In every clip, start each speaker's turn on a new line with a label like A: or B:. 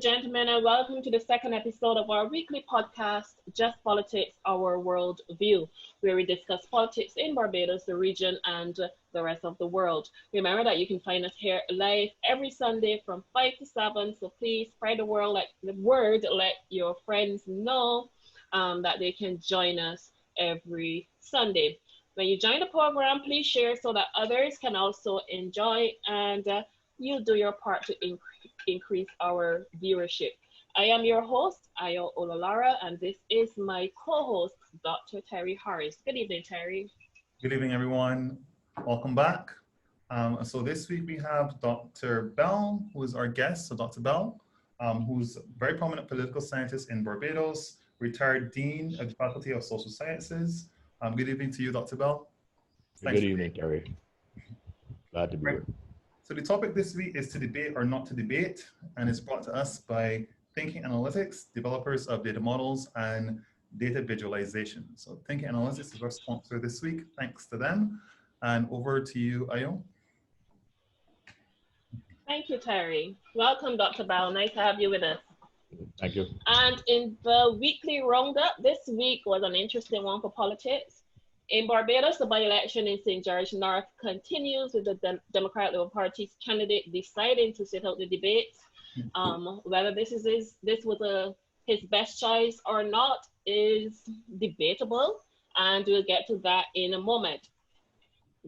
A: and gentlemen, and welcome to the second episode of our weekly podcast, Just Politics, Our World View, where we discuss politics in Barbados, the region, and the rest of the world. Remember that you can find us here live every Sunday from 5 to 7, so please spread the word, let your friends know that they can join us every Sunday. When you join the program, please share so that others can also enjoy, and you do your part to increase our viewership. I am your host, Ayo Olalara, and this is my co-host, Dr. Terry Harris. Good evening, Terry.
B: Good evening, everyone. Welcome back. So this week we have Dr. Belle, who is our guest. So Dr. Belle, who's a very prominent political scientist in Barbados, retired Dean of the Faculty of Social Sciences. Good evening to you, Dr. Belle.
C: Good evening, Terry. Glad to be here.
B: So the topic this week is to debate or not to debate, and it's brought to us by Thinking Analytics, developers of data models and data visualization. So Thinking Analytics is our sponsor this week. Thanks to them. And over to you, Ayo.
A: Thank you, Terry. Welcome, Dr. Belle. Nice to have you with us.
C: Thank you.
A: And in the weekly roundup, this week was an interesting one for politics. In Barbados, the by-election in St. George North continues with the Democratic Labour Party's candidate deciding to sit out the debates. Whether this was his best choice or not is debatable, and we'll get to that in a moment.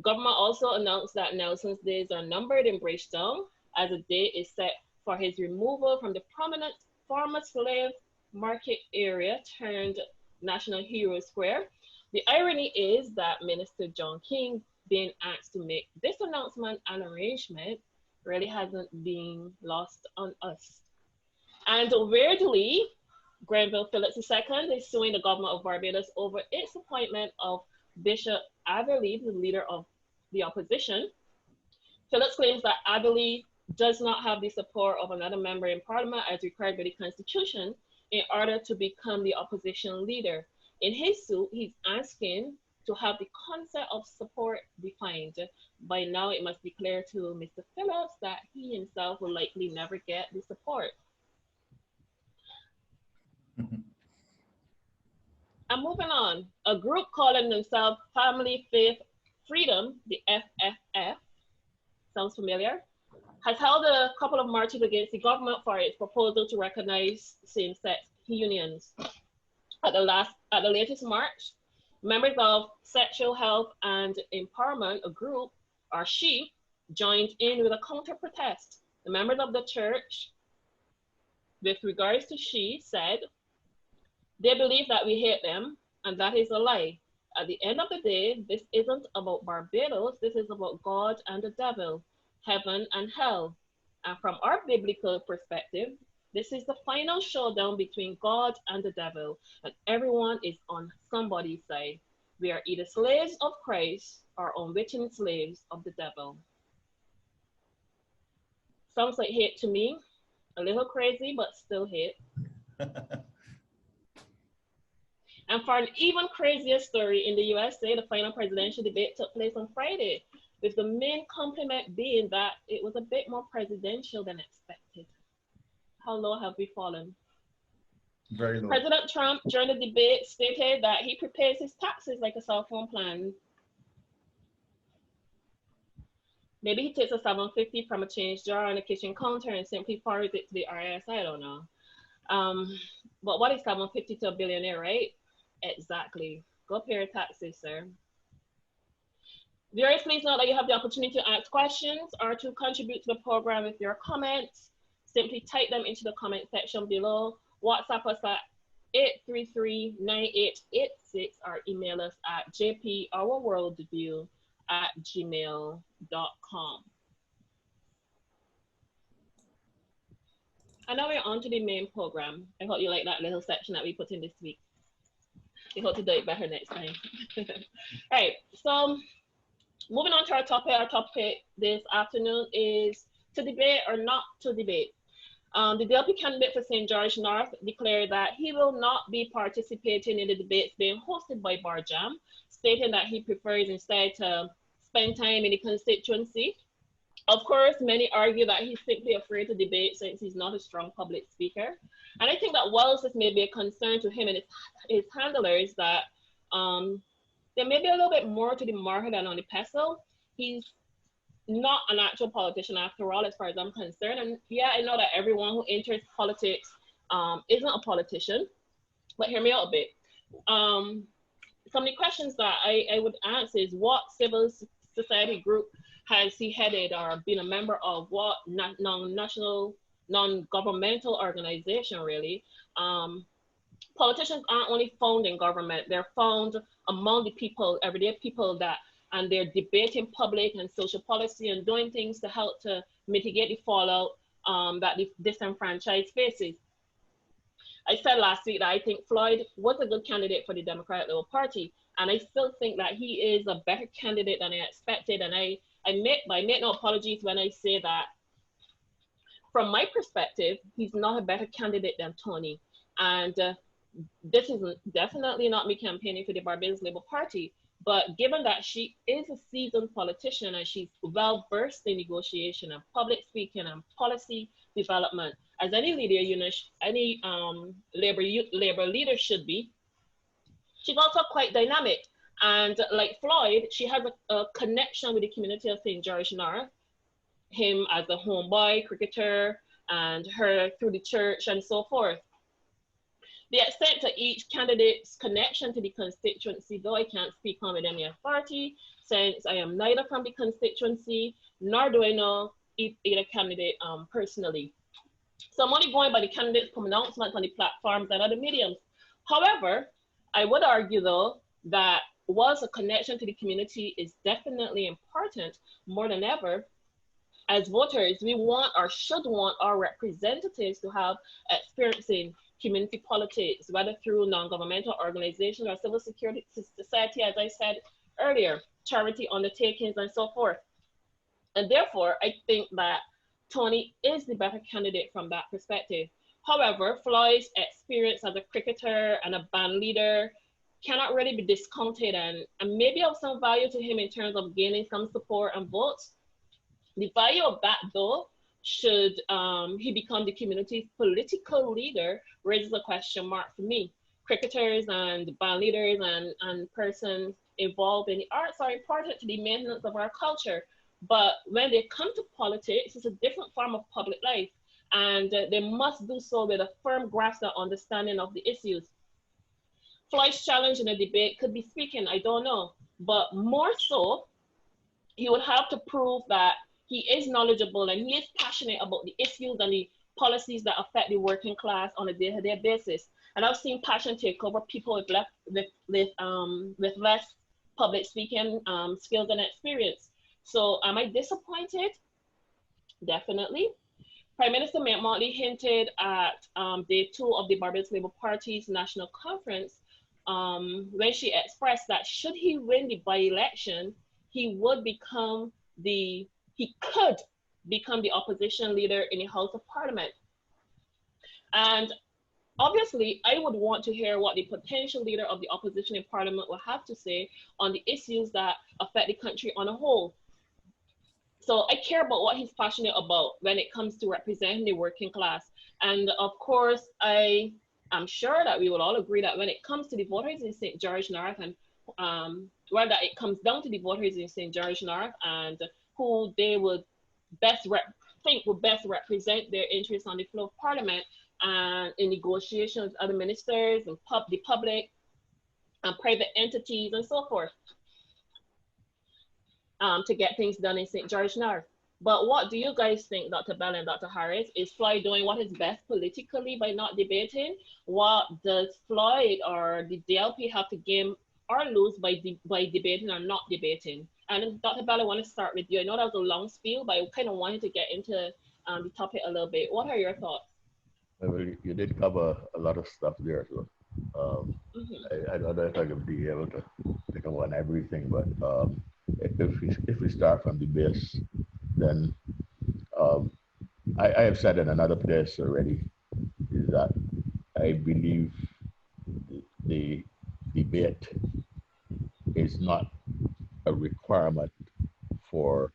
A: Government also announced that Nelson's days are numbered in Bridgetown, as a date is set for his removal from the prominent former slave market area turned National Hero Square. The irony is that Minister John King being asked to make this announcement and arrangement really hasn't been lost on us. And weirdly, Grenville Phillips II is suing the government of Barbados over its appointment of Bishop Adderley, the leader of the opposition. Phillips claims that Adderley does not have the support of another member in Parliament as required by the Constitution in order to become the opposition leader. In his suit, he's asking to have the concept of support defined. By now, it must be clear to Mr. Phillips that he himself will likely never get the support. And moving on, a group calling themselves Family Faith Freedom, the FFF, sounds familiar, has held a couple of marches against the government for its proposal to recognize same-sex unions. At the latest march, members of Sexual Health and Empowerment, a group, or SHE, joined in with a counter-protest. The members of the church, with regards to SHE, said they believe that we hate them, and that is a lie. At the end of the day, this isn't about Barbados, this is about God and the devil, heaven and hell. And from our biblical perspective, this is the final showdown between God and the devil, and everyone is on somebody's side. We are either slaves of Christ or unwitting slaves of the devil. Sounds like hate to me. A little crazy, but still hate. And for an even crazier story, in the USA, the final presidential debate took place on Friday, with the main compliment being that it was a bit more presidential than expected. How low have we fallen?
B: Very low.
A: President Trump, during the debate, stated that he prepares his taxes like a cell phone plan. Maybe he takes a $750 from a change jar on a kitchen counter and simply forwards it to the IRS. I don't know. But what is $750 to a billionaire, right? Exactly. Go pay your taxes, sir. Viewers, please note that you have the opportunity to ask questions or to contribute to the program with your comments. Simply type them into the comment section below. WhatsApp us at 833-9886 or email us at jpourworldview@gmail.com. And now we're on to the main program. I hope you like that little section that we put in this week. We hope to do it better next time. All right, so moving on to our topic this afternoon is to debate or not to debate. The DLP candidate for St. George North declared that he will not be participating in the debates being hosted by Barjam, stating that he prefers instead to spend time in the constituency. Of course, many argue that he's simply afraid to debate since he's not a strong public speaker. And I think that whilst this may be a concern to him and his handlers, that um, there may be a little bit more to the market than on the pestle. He's not an actual politician after all, as far as I'm concerned. And yeah, I know that everyone who enters politics isn't a politician, but hear me out a bit. Um, some of the questions that I would ask is what civil society group has he headed or been a member of? What non-national, non-governmental organization, really? Um, Politicians aren't only found in government, they're found among the people, everyday people that, and they're debating public and social policy and doing things to help to mitigate the fallout that the disenfranchised faces. I said last week that I think Floyd was a good candidate for the Democratic Liberal Party, and I still think that he is a better candidate than I expected. And I make no apologies when I say that from my perspective, he's not a better candidate than Tony. And this is definitely not me campaigning for the Barbados Labour Party, but given that she is a seasoned politician and she's well versed in negotiation and public speaking and policy development, as any leader, any labor leader should be, she's also quite dynamic. And like Floyd, she has a connection with the community of St. George North, him as a homeboy cricketer, and her through the church and so forth. The extent to each candidate's connection to the constituency, though I can't speak on with any authority, since I am neither from the constituency, nor do I know either candidate personally. So I'm only going by the candidate's pronouncements on the platforms and other mediums. However, I would argue, though, that whilst a connection to the community is definitely important, more than ever, as voters, we want or should want our representatives to have experience in community politics, whether through non-governmental organizations or civil security society, as I said earlier, charity undertakings and so forth. And therefore, I think that Tony is the better candidate from that perspective. However, Floyd's experience as a cricketer and a band leader cannot really be discounted and maybe of some value to him in terms of gaining some support and votes. The value of that, though, should he become the community's political leader, raises a question mark for me. Cricketers and band leaders and persons involved in the arts are important to the maintenance of our culture. But when they come to politics, it's a different form of public life. And they must do so with a firm grasp and understanding of the issues. Floyd's challenge in a debate could be speaking, I don't know. But more so, he would have to prove that he is knowledgeable and he is passionate about the issues and the policies that affect the working class on a day-to-day basis. And I've seen passion take over people with less public speaking skills and experience. So am I disappointed? Definitely. Prime Minister Mitt Motley hinted at day 2 of the Barbados Labour Party's national conference when she expressed that should he win the by-election, he could become the opposition leader in the House of Parliament. And obviously, I would want to hear what the potential leader of the opposition in Parliament will have to say on the issues that affect the country on a whole. So I care about what he's passionate about when it comes to representing the working class. And of course, I am sure that we will all agree that when it comes to the voters in St. George North and that it comes down to the voters in St. George North and who they would think would best represent their interests on the floor of Parliament and in negotiations with other ministers and the public and private entities and so forth. To get things done in St. George North. But what do you guys think, Dr. Belle and Dr. Harris? Is Floyd doing what is best politically by not debating? What does Floyd or the DLP have to gain or lose by debating or not debating? And Dr. Belle, I want to start with you. I know that was a long spiel, but I kind of wanted to get into the topic a little bit. What are your thoughts?
C: Well, you did cover a lot of stuff there, so I don't know if I could be able to pick up on everything, but if we start from the base, then I have said in another place already is that I believe the debate is not a requirement for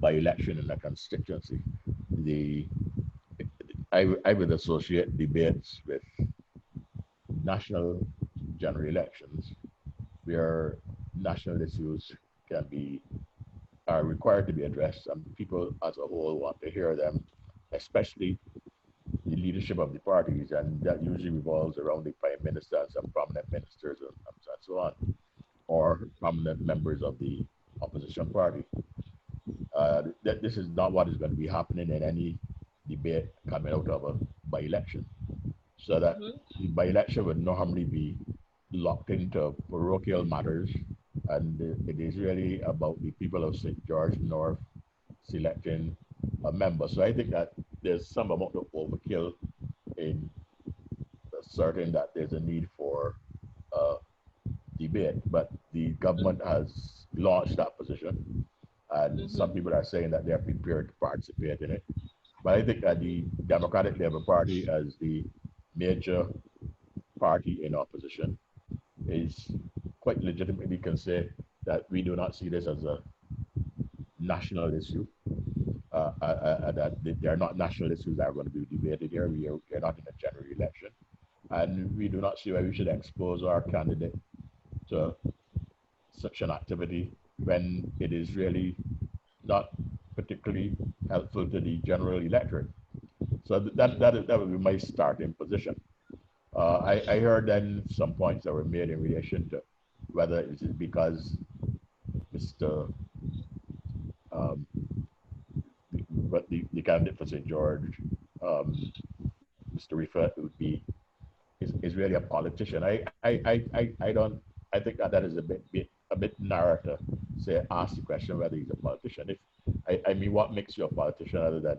C: by-election in a constituency, the I would associate debates with national general elections, where national issues can be are required to be addressed, and people as a whole want to hear them, especially the leadership of the parties, and that usually revolves around the prime minister and some prominent ministers and so on, or prominent members of the opposition party. This is not what is going to be happening in any debate coming out of a by-election. So that the by-election would normally be locked into parochial matters, and it is really about the people of St. George North selecting a member. So I think that there's some amount of overkill in asserting that there's a need for debate, but the government has launched that position, and some people are saying that they're prepared to participate in it. But I think that the Democratic Labour Party, as the major party in opposition, is quite legitimately can say that we do not see this as a national issue. That there are not national issues that are going to be debated here. We are not in a general election, and we do not see why we should expose our candidate to such an activity when it is really not particularly helpful to the general electorate. So that would be my starting position. I heard then some points that were made in relation to whether it is because Mr. The candidate for St. George, Mr. Rifa, would be is really a politician. I don't. I think that is a bit narrow to say ask the question whether he's a politician. I mean, what makes you a politician other than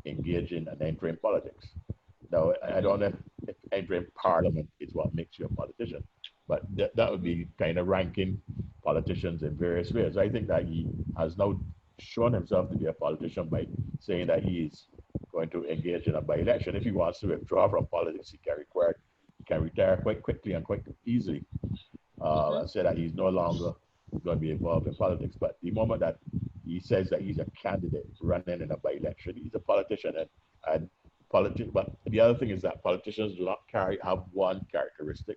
C: engaging and entering politics? Now, I don't know if entering parliament is what makes you a politician, but that would be kind of ranking politicians in various ways. I think that he has now shown himself to be a politician by saying that he is going to engage in a by-election. If he wants to withdraw from politics, he can retire quite quickly and quite easily. And say that he's no longer going to be involved in politics. But the moment that he says that he's a candidate running in a by-election, he's a politician. And but the other thing is that politicians do not have one characteristic.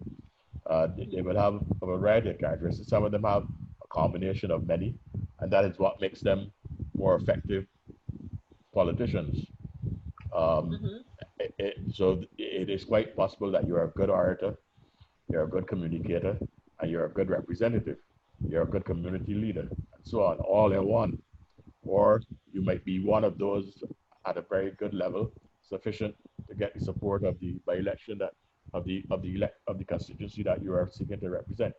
C: They will have a variety of characteristics. Some of them have a combination of many, and that is what makes them more effective politicians. So it is quite possible that you're a good orator, you're a good communicator, and you're a good representative, you're a good community leader, and so on, all in one. Or you might be one of those at a very good level, sufficient to get the support of the by-election of the constituency that you are seeking to represent.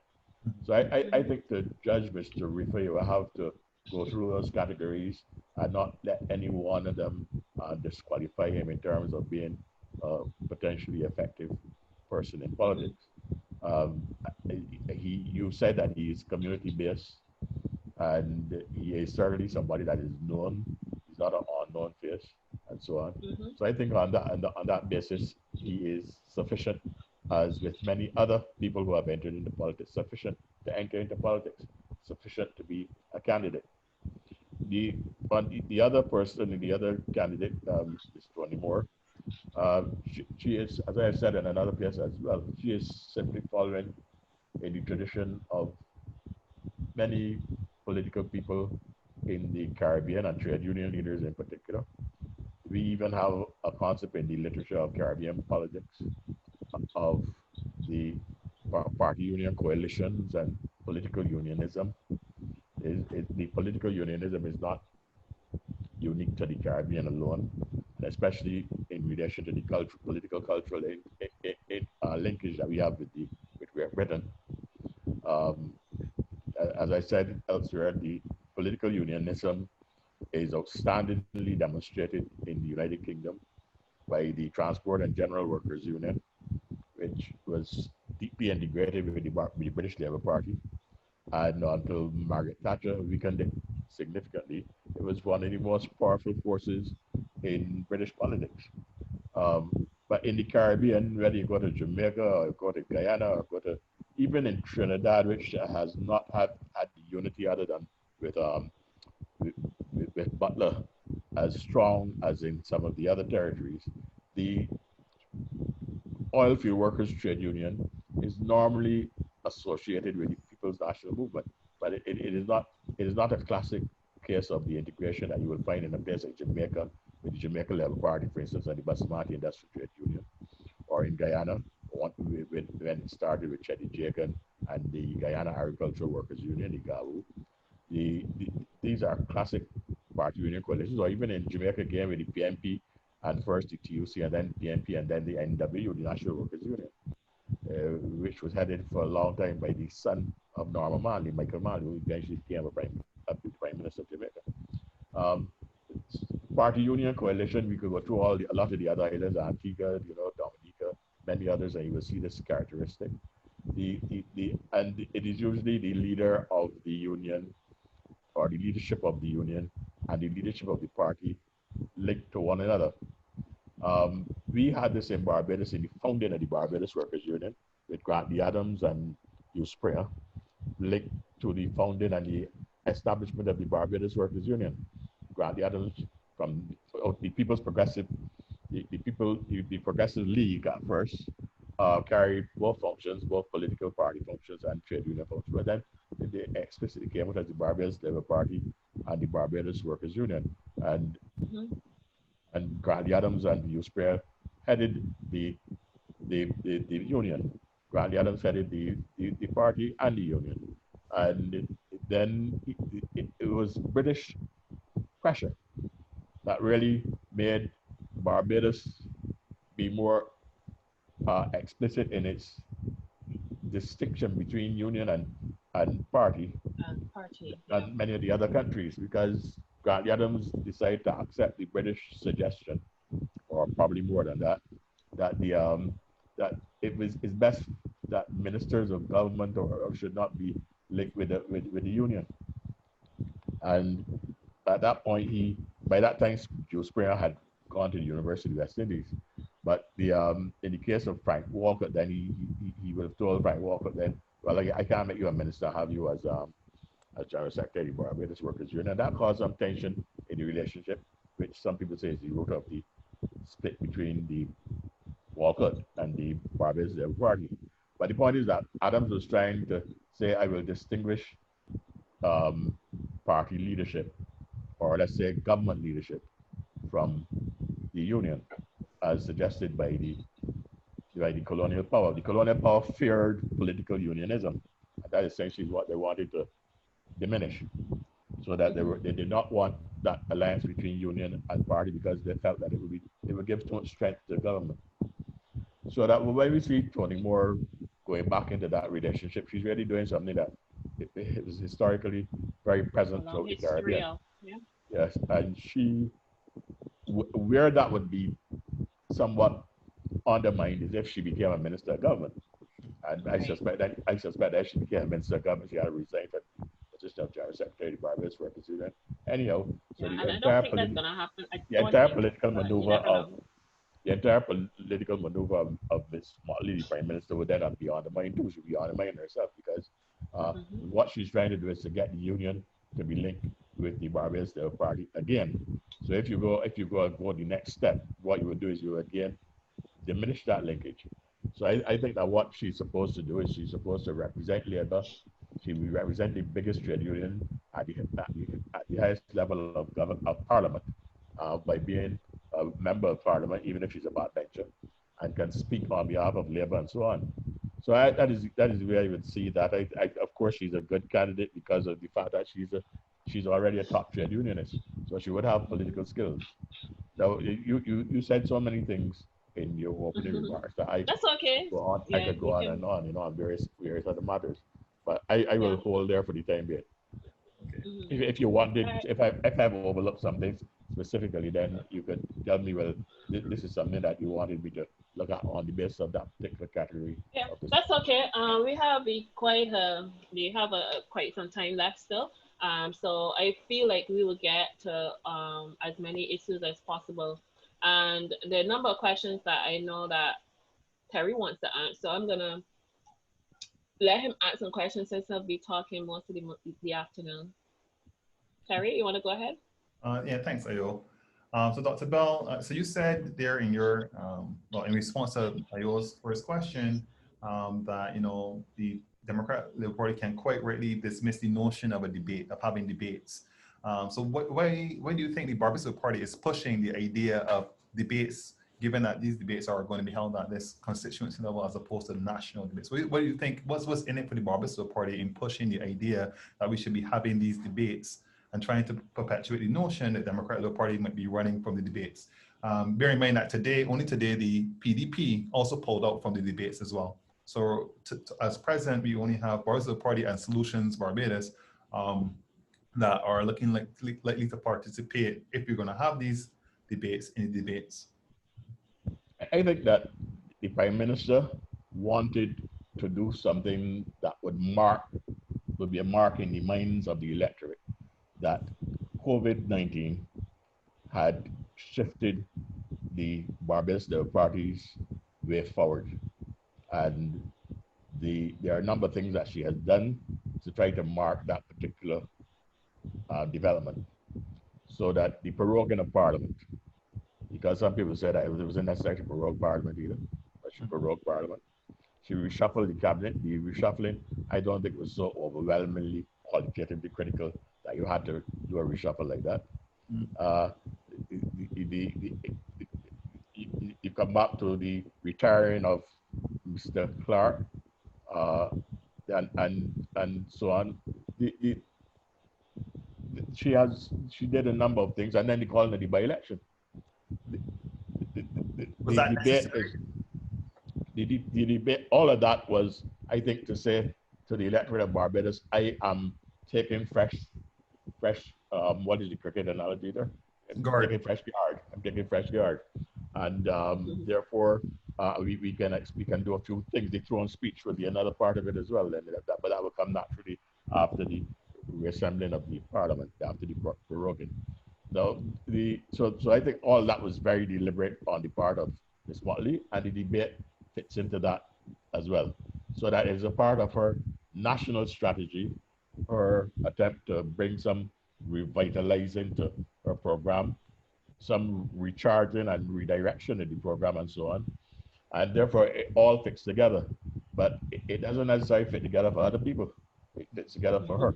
C: So I think to judge Mr. Rifa, you will have to go through those categories and not let any one of them disqualify him in terms of being a potentially effective person in politics. You said that he is community-based, and he is certainly somebody that is known. He's not an unknown face, and so on. So I think on that basis, he is sufficient, as with many other people who have entered into politics, sufficient to enter into politics, sufficient to be a candidate. The other person, the other candidate, is Tony Moore. She is, as I said in another place as well, she is simply following in the tradition of many political people in the Caribbean and trade union leaders in particular. We even have a concept in the literature of Caribbean politics of the party union coalitions and political unionism. The political unionism is not unique to the Caribbean alone, and especially in relation to the political cultural linkage that we have with Great Britain. As I said elsewhere, the political unionism is outstandingly demonstrated in the United Kingdom by the Transport and General Workers Union, which was deeply integrated with the British Labour Party. And until Margaret Thatcher weakened it significantly, it was one of the most powerful forces in British politics. But in the Caribbean, whether you go to Jamaica or go to Guyana or go to even in Trinidad, which has not had the unity other than with with Butler as strong as in some of the other territories, the oil field workers trade union is normally associated with the People's National Movement, but it is not a classic case of the integration that you will find in a place like Jamaica, with the Jamaica Labour Party, for instance, and the Basmati Industrial Trade Union, or in Guyana, when it started with Chetty Jagan and the Guyana Agricultural Workers Union, the GAWU. These are classic party union coalitions, or even in Jamaica again with the PNP and first the TUC and then PNP and then the NW, the National Workers Union, which was headed for a long time by the son of Norma Marley, Michael Marley, who eventually became the Prime Minister of Jamaica. Party union coalition, we could go through a lot of the other islands, Antigua, Dominica, many others, and you will see this characteristic. And it is usually the leader of the union or the leadership of the union and the leadership of the party linked to one another. We had this in Barbados, in the founding of the Barbados Workers Union, with Grant Adams and Hugh Springer, linked to the founding and the establishment of the Barbados Workers Union. Grant Adams from the People's Progressive, the Progressive League at first, carried both functions, both political party functions and trade union functions. But then they explicitly came out as the Barbados Labour Party and the Barbados Workers Union. And Grant Adams and Hugh Springer headed the union. Grant Adams headed the party and the union. And then it was British pressure that really made Barbados be more explicit in its distinction between union and party, and many of the other countries, because Grant Adams decided to accept the British suggestion, or probably more than that, that it's best that ministers of government or should not be linked with the union. And at that point, by that time, Joe Springer had gone to the University of West Indies. But in the case of Frank Walcott, then he would have told Frank Walcott then, well, I can't make you a minister, I have you as General Secretary of Barbados Workers Union. And that caused some tension in the relationship, which some people say is the root of the split between the Walcott and the Barbados Labour Party. But the point is that Adams was trying to say, I will distinguish party leadership, or let's say government leadership, from the union, as suggested by the colonial power. The colonial power feared political unionism, and that essentially is what they wanted to diminish, so that they did not want that alliance between union and party, because they felt that it would give too much strength to the government. So that when we see Toni Moore going back into that relationship, she's really doing something that it was historically very present throughout the Caribbean.
A: Yeah.
C: Yes, and where that would be somewhat undermined is if she became a minister of government. And I suspect that she became a minister of government, she had to resign from the position of General Secretary of Barbados Workers Union. Anyhow, so the entire political maneuver of Ms. Motley, the Prime Minister, would then be undermined too. She'd be undermining herself, because what she's trying to do is to get the union to be linked with the Barbados Labour Party again. So if you go the next step, what you would do is you would again diminish that linkage. So I think that what she's supposed to do is she's supposed to represent Labour. She will represent the biggest trade union at the highest level of Parliament, by being a member of Parliament, even if she's a backbencher, and can speak on behalf of Labour and so on. So that is where you would see that. Of course, she's a good candidate because of the fact that she's already a top trade unionist, so she would have political skills. Now, you said so many things in your opening remarks that
A: That's okay.
C: I could go on and on, on various other matters, but I will hold there for the time being. Okay. If you wanted, if I've overlooked something specifically, then you could tell me, well, this is something that you wanted me to look at on the basis of that particular category.
A: Yeah, that's okay. We have quite some time left still. So I feel like we will get to as many issues as possible. And the number of questions that I know that Terry wants to answer, so I'm gonna let him ask some questions since he'll be talking most of the afternoon. Terry, you want to go ahead?
B: Yeah, thanks, Ayo. So Dr. Bell, so you said there in your, well, in response to Ayo's first question, that, you know, the Democratic Party can quite rightly dismiss the notion of a debate, of having debates. So why do you think the Barbados Party is pushing the idea of debates, given that these debates are going to be held at this constituency level as opposed to the national debates? What do you think, what's in it for the Barbados Party in pushing the idea that we should be having these debates and trying to perpetuate the notion that the Democratic Party might be running from the debates? Bear in mind that only today, the PDP also pulled out from the debates as well. So as president, we only have Barbados Party and Solutions Barbados that are looking likely to participate if you're going to have these debates in the debates.
C: I think that the Prime Minister wanted to do something that would be a mark in the minds of the electorate that COVID-19 had shifted the Barbados Party's way forward. And there are a number of things that she has done to try to mark that particular development, so that the proroguing of Parliament, because some people said that it wasn't necessary to prorogue Parliament either, but she prorogued Parliament. She reshuffled the cabinet. The reshuffling, I don't think, was so overwhelmingly qualitatively critical that you had to do a reshuffle like that. You come back to the retiring of Mr. Clark, and so on. She did a number of things, and then they called it the by-election.
B: Was that necessary?
C: The debate, all of that was, I think, to say to the electorate of Barbados, I am taking fresh, what is the cricket analogy there?
B: Guard.
C: Taking fresh guard. I'm taking fresh guard, and therefore we can do a few things. The throne speech will be another part of it as well, but that will come naturally after the reassembling of the Parliament, after the proroguing. So I think all that was very deliberate on the part of Ms. Motley, and the debate fits into that as well. So that is a part of her national strategy, her attempt to bring some revitalizing to her program, some recharging and redirection in the program, and so on. And therefore, it all fits together. But it doesn't necessarily fit together for other people. It fits together for her.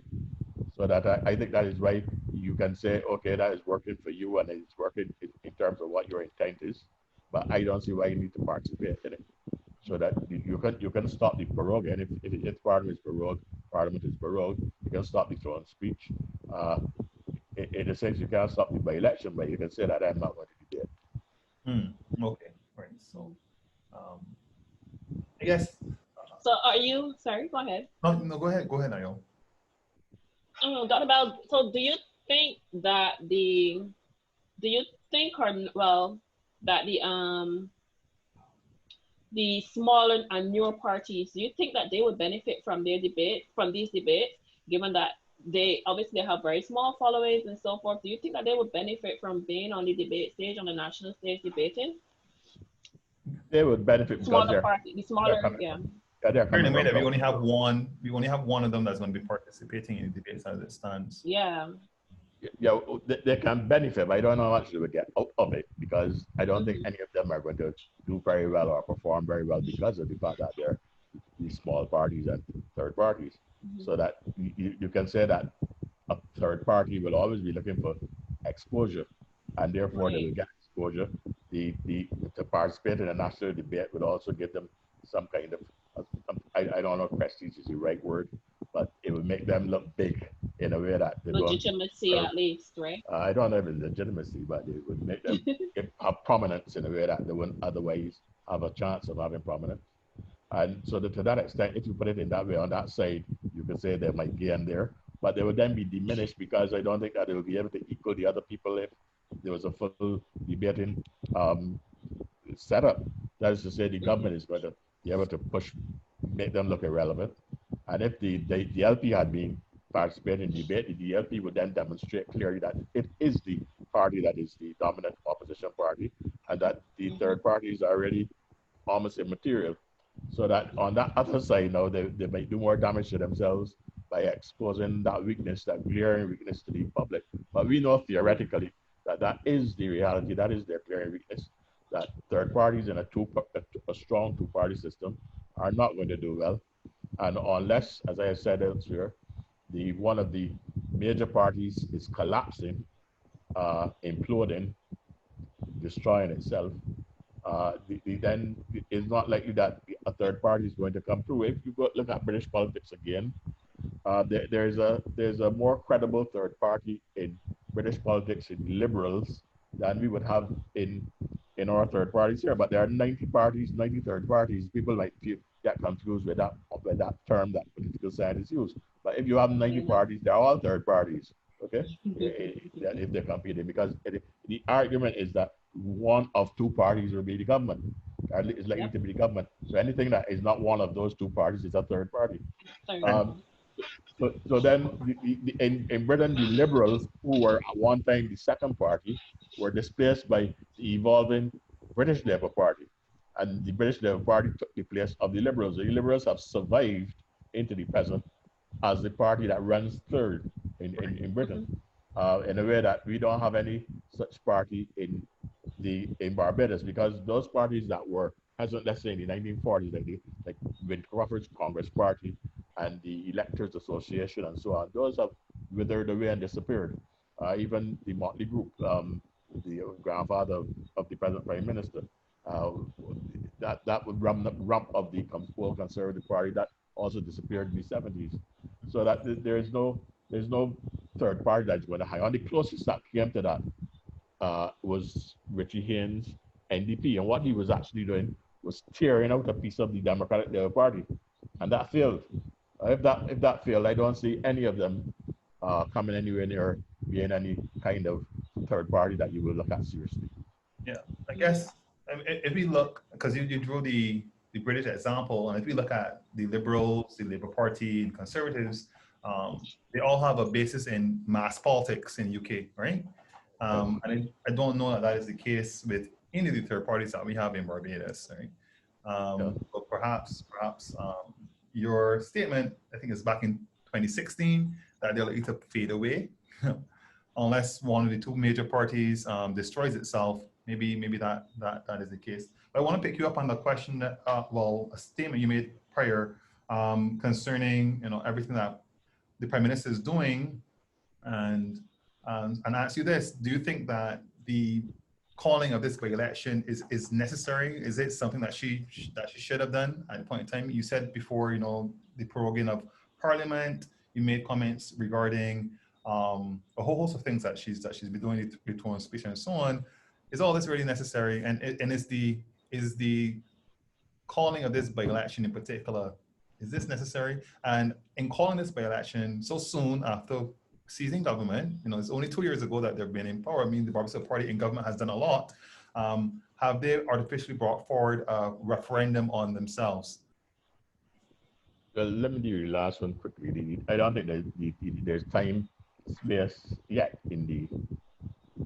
C: So that I think that is why you can say, okay, that is working for you and it's working in terms of what your intent is. But I don't see why you need to participate in it. So that you can stop the prorogue. And if Parliament is prorogued, you can stop the throne speech. In a sense, you can't stop the by-election, but you can say that I'm not going to debate.
B: Okay, right. So I guess.
A: So are you, sorry, go ahead.
B: No, go ahead, Ayo.
A: Dr. Bell, so do you think that the smaller and newer parties, do you think that they would benefit from these debates, given that they obviously have very small followings and so forth? Do you think that they would benefit from being on the debate stage, on the national stage debating?
C: They would benefit because
B: Anyway, that we only have one of them that's going to be participating in the debates as it stands.
A: Yeah.
C: Yeah, they can benefit, but I don't know how much they would get out of it, because I don't think any of them are going to do very well or perform very well because of the fact that they're these small parties and third parties. So that you can say that a third party will always be looking for exposure, and therefore they will get exposure. To participate in a national debate would also give them some kind of, I don't know if prestige is the right word, but it would make them look big in a way that they
A: legitimacy at least, right?
C: I don't know if it's legitimacy, but it would make them have prominence in a way that they wouldn't otherwise have a chance of having prominence. And so to that extent, if you put it in that way, on that side, you could say they might gain there, but they would then be diminished, because I don't think that they will be able to equal the other people if there was a full debating setup. That is to say, the government is going to be able to make them look irrelevant. And if the LP had been participating in debate, the LP would then demonstrate clearly that it is the party that is the dominant opposition party, and that the third parties are really almost immaterial. So that on that other side, now they might do more damage to themselves by exposing that weakness, that glaring weakness to the public. But we know theoretically that that is the reality, that is their glaring weakness, that third parties in a strong two-party system are not going to do well. And unless, as I said elsewhere, one of the major parties is collapsing, imploding, destroying itself, then it's not likely that a third party is going to come through. If you go look at British politics again, there's a more credible third party in British politics in Liberals than we would have in our third parties here. But there are 90 parties, 90 third parties. People might get confused with that term that political scientists use. But if you have 90 parties, they're all third parties. Okay, if they're competing, because the argument is that one of two parties will be the government. It's likely to be the government. So anything that is not one of those two parties is a third party. So then in Britain, the Liberals, who were at one time the second party, were displaced by the evolving British Labour Party. And the British Labour Party took the place of the Liberals. The Liberals have survived into the present as the party that runs third in Britain, in a way that we don't have any such party in Barbados, because those parties that were present, let's say in the 1940s, like Vin Crawford's Congress Party and the Electors Association and so on, those have withered away and disappeared. Even the Motley Group, the grandfather of the present Prime Minister, that would rump of the whole Conservative Party, that also disappeared in the 70s. So that there's no third party that's going to hang on. The closest that came to that was Richie Haynes' NDP, and what he was actually doing was tearing out a piece of the Democratic Labour Party, and that failed. If that failed, I don't see any of them coming anywhere near being any kind of third party that you will look at seriously.
B: Yeah, I guess if we look, because you drew the British example, and if we look at the Liberals, the Labour Party, and Conservatives, they all have a basis in mass politics in the UK, right? And I don't know that is the case with any of the third parties that we have in Barbados, right? But perhaps your statement, I think it's back in 2016, that they're likely to fade away unless one of the two major parties destroys itself. Maybe that is the case. But I want to pick you up on the question that, a statement you made prior concerning everything that the Prime Minister is doing, and ask you this: do you think that the calling of this by-election is necessary? Is it something that she should have done at a point in time? You said before, the proroguing of Parliament. You made comments regarding a whole host of things that she's been doing, the return speech and so on. Is all this really necessary? And is the calling of this by-election in particular, is this necessary? And in calling this by-election so soon after seizing government, it's only 2 years ago that they've been in power. I mean, the Barbados Party in government has done a lot. Have they artificially brought forward a referendum on themselves?
C: Well, let me do the last one quickly. I don't think there's time, space yet in the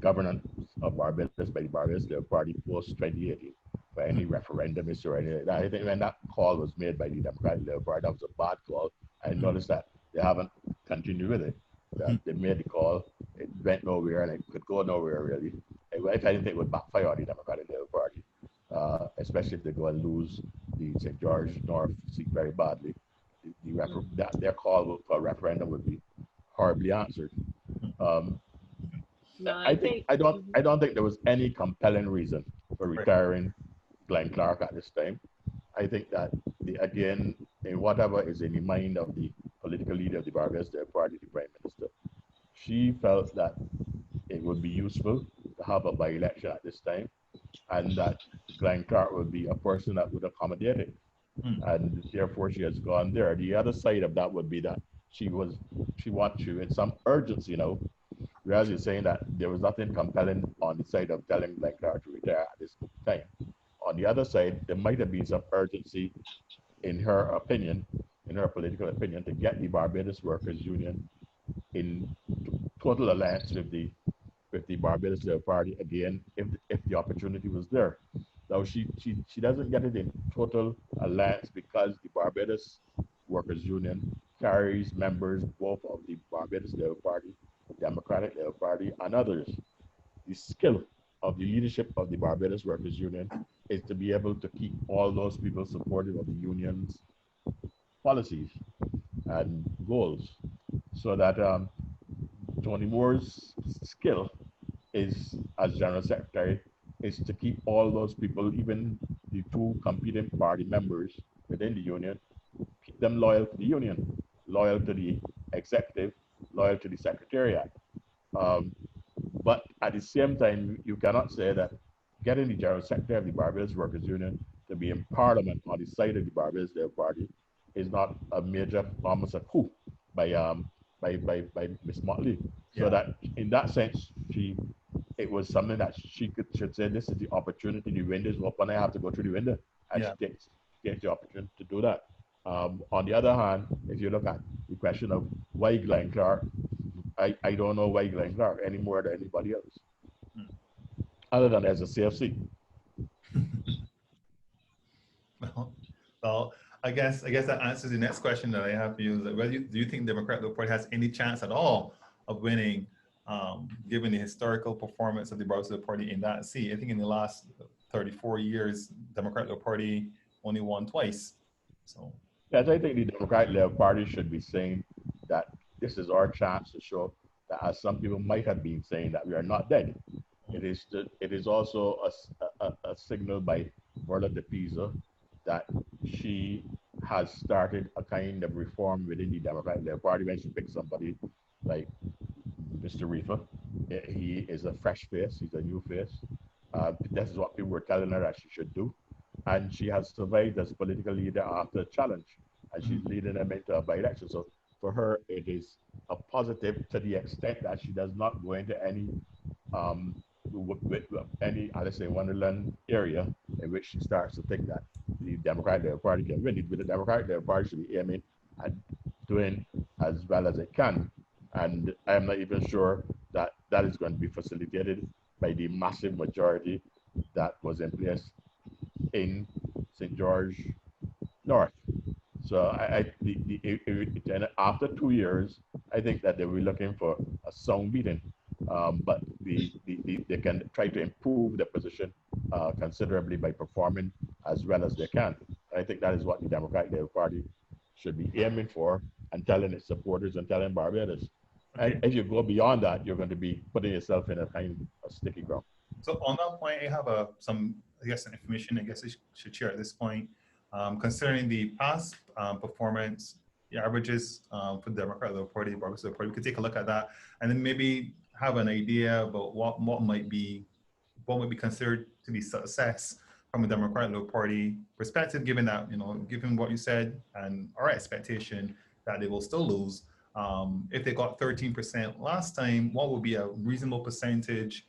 C: governance of Barbados by the Barbados Labour Party post 2018 for any referendum issue or anything like that. I think when that call was made by the Democratic Labour Party, that was a bad call. I noticed that they haven't continued with it. They made the call, it went nowhere, and it could go nowhere really. If anything, it would backfire on the Democratic Labour Party, especially if they go and lose the St. George North seat very badly. Their call for a referendum would be horribly answered. I don't think there was any compelling reason for retiring Glenn Clark at this time. I think that again, in whatever is in the mind of the political leader of the Barbados Labour Party, the Prime Minister, she felt that it would be useful to have a by-election at this time, and that Glenn Clark would be a person that would accommodate it. And therefore she has gone there. The other side of that would be that she wants you in some urgency now. Whereas you're saying that there was nothing compelling on the side of telling Glenn Clark to retire at this time. On the other side, there might have been some urgency, in her opinion, in her political opinion, to get the Barbados Workers Union in total alliance with the Barbados Labour Party again, if the opportunity was there. Now she doesn't get it in total alliance because the Barbados Workers Union carries members both of the Barbados Labour Party, Democratic Labour Party, and others. The skill of the leadership of the Barbados Workers Union is to be able to keep all those people supportive of the union's policies and goals, so that Tony Moore's skill is, as General Secretary, is to keep all those people, even the two competing party members within the union, keep them loyal to the union, loyal to the executive, loyal to the secretariat. Um, but at the same time, you cannot say that getting the General Secretary of the Barbados Workers Union to be in Parliament on the side of the Barbados Labour Party is not a major, almost a coup by by Miss Motley. So
B: Yeah.
C: that in that sense, it was something that she should say, this is the opportunity, the window is open, I have to go through the window. And
B: Yeah.
C: she takes the opportunity to do that. On the other hand, if you look at the question of why Glenn Clark, I don't know why Glenn Clark any more than anybody else, other than as a CFC.
B: Well, well, I guess that answers the next question that I have for you. Is that whether do you think the Democratic Party has any chance at all of winning, given the historical performance of the Barbados Party in that seat? I think in the last 34 years, Democratic Party only won twice. So
C: Yes, I think the Democratic Labour Party should be saying that this is our chance to show that, as some people might have been saying, that we are not dead. It is also a signal by Verla de Pisa that she has started a kind of reform within the Democratic Labour Party when she picks somebody like Mr. Reefer. He is a fresh face, he's a new face. This is what people were telling her that she should do. And she has survived as political leader after a challenge, and she's leading them into a by-election. So for her, it is a positive to the extent that she does not go into any with any, let's say, Wonderland area in which she starts to think that the Democratic Labour Party can win it. But the Democratic Labour Party should be aiming at doing as well as it can. And I'm not even sure that that is going to be facilitated by the massive majority that was in place in St. George North. So and after 2 years, I think that they were looking for a sound beating, but they can try to improve their position considerably by performing as well as they can. And I think that is what the Democratic Labour Party should be aiming for and telling its supporters and telling Barbados.
B: okay.
C: And if you go beyond that, you're going to be putting yourself in a kind of sticky ground.
B: So on that point, I have some, I guess, some information I guess I should share at this point. Concerning the past performance, the averages for the Democratic Labour Party, Barbados Labour Party, we could take a look at that and then maybe have an idea about what might be considered to be success from a Democratic Labour Party perspective, given that, given what you said and our expectation that they will still lose. If they got 13% last time, what would be a reasonable percentage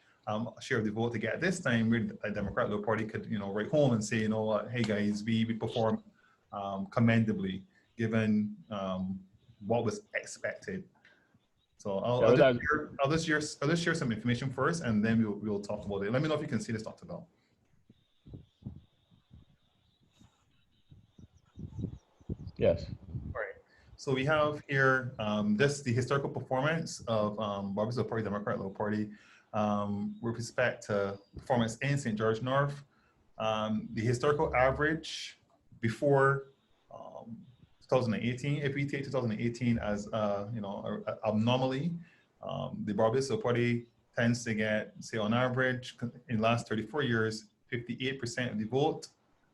B: share of the vote to get this time? Where the Democratic Labour Party could, write home and say, hey guys, we performed commendably given what was expected. So I'll just share some information first, and then we'll talk about it. Let me know if you can see this, Dr. Belle.
C: Yes.
B: All right. So we have here the historical performance of Barbados Labour Party, Democratic Labour Party, with respect to performance in St. George North. The historical average before 2018, if we take 2018 as an anomaly, the Barbados Labour Party tends to get, say, on average, in the last 34 years, 58% of the vote,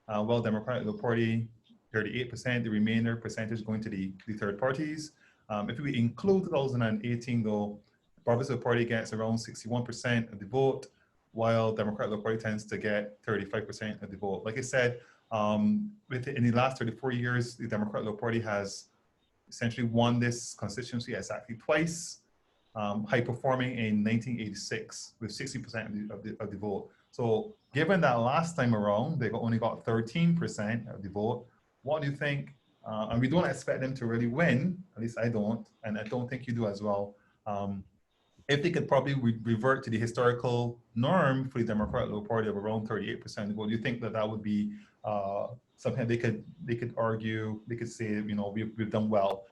B: while Democratic Labour Party 38%, the remainder percentage going to the third parties. If we include 2018, though, Barbados Labour Party gets around 61% of the vote, while Democratic Labour Party tends to get 35% of the vote. Like I said, in the last 34 years, the Democratic Labour Party has essentially won this constituency exactly twice, high performing in 1986 with 60% of the vote. So given that last time around, they only got 13% of the vote, what do you think? And we don't expect them to really win, at least I don't, and I don't think you do as well. If they could probably revert to the historical norm for the Democratic Labour Party of around 38% vote, do you think that would be something they could argue, they could say, we've done well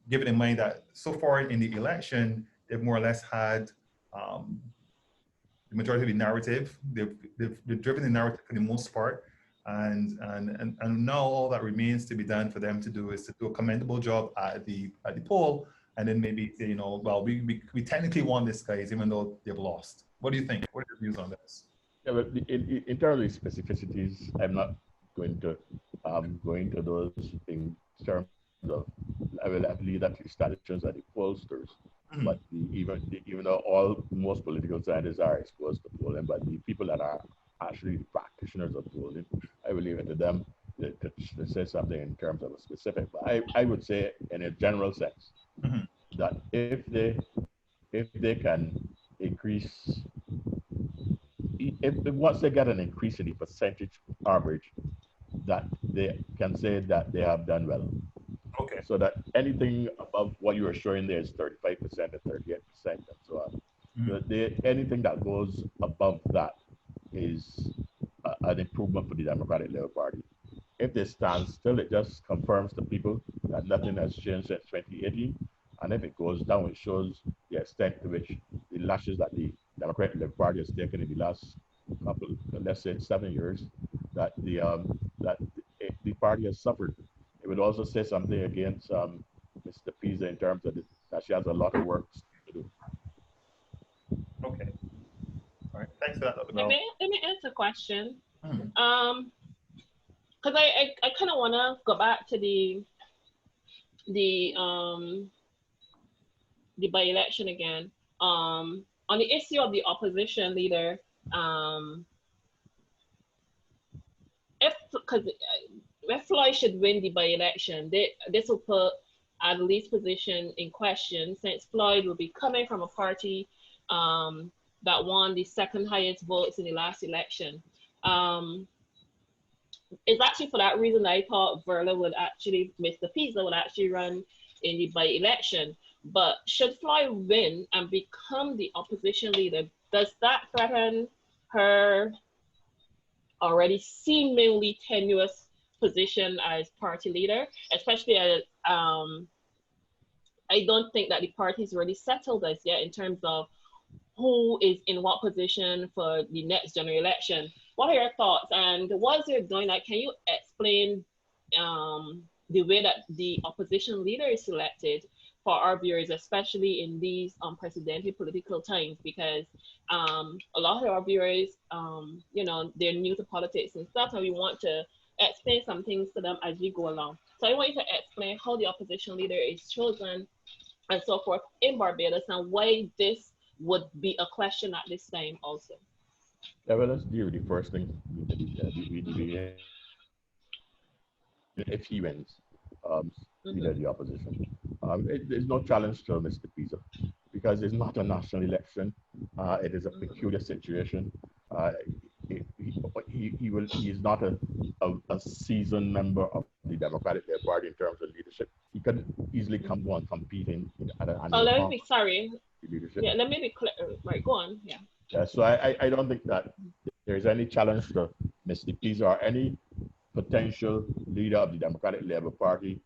B: given in mind that so far in the election, they've more or less had the majority of the narrative. They've driven the narrative for the most part. And now all that remains to be done for them to do is to do a commendable job at the poll, and then maybe say, you know, well, we technically won this, guys, even though they've lost. What do you think? What are your views on this?
C: Yeah, but in terms of specificities, I'm not going to go into those in terms of. I will leave that to statisticians and the pollsters.
B: Mhm.
C: But even though most political scientists are exposed to polling, but the people that are actually the practitioners of polling, I will leave it to them to say something in terms of a specific. But I would say in a general sense
B: Mhm.
C: that if they can increase if once they get an increase in the percentage average, that they can say that they have done well.
B: Okay.
C: So that anything above what you are showing there is 35% and 38% and so on. Anything that goes above that is an improvement for the Democratic Labour Party. If they stand still, it just confirms to people that nothing has changed since 2018. And if it goes down, it shows the extent to which the lashes that the Democratic Labour Party has taken in the last couple, let's say 7 years, that the party has suffered. It would also say something against Mr. Pisa in terms of that she has a lot of work to do.
B: Okay. All right. Thanks for that, Dr.
A: Let
B: Bell.
A: me answer a question.
B: Mhm.
A: Because I kind of want to go back to the by-election again. On the issue of the opposition leader, if Floyd should win the by-election, this will put Adeli's position in question, since Floyd will be coming from a party that won the second highest votes in the last election. It's actually for that reason that I thought Mr. Pisa would actually run in the by-election. But should Floyd win and become the opposition leader, does that threaten her already seemingly tenuous position as party leader? Especially as I don't think that the party's already settled as yet in terms of who is in what position for the next general election. What are your thoughts? And once you're doing that, can you explain the way that the opposition leader is selected for our viewers, especially in these unprecedented political times? Because a lot of our viewers, they're new to politics and stuff, and we want to explain some things to them as we go along. So I want you to explain how the opposition leader is chosen and so forth in Barbados, and why this would be a question at this time also.
C: Yeah, well, let's deal with the first thing. If he wins, leader of the opposition, there's no challenge to Mr. Pisa because it's not a national election. It is a peculiar situation. He is not a seasoned member of the Democratic Party in terms of leadership. He could easily come on competing at an annual
A: let me be sorry.
C: leadership.
A: Yeah, let me be clear. Right, go on. Yeah.
C: Yeah, so I don't think that there's any challenge to Mr. Pisa or any potential leader of the Democratic Labour Party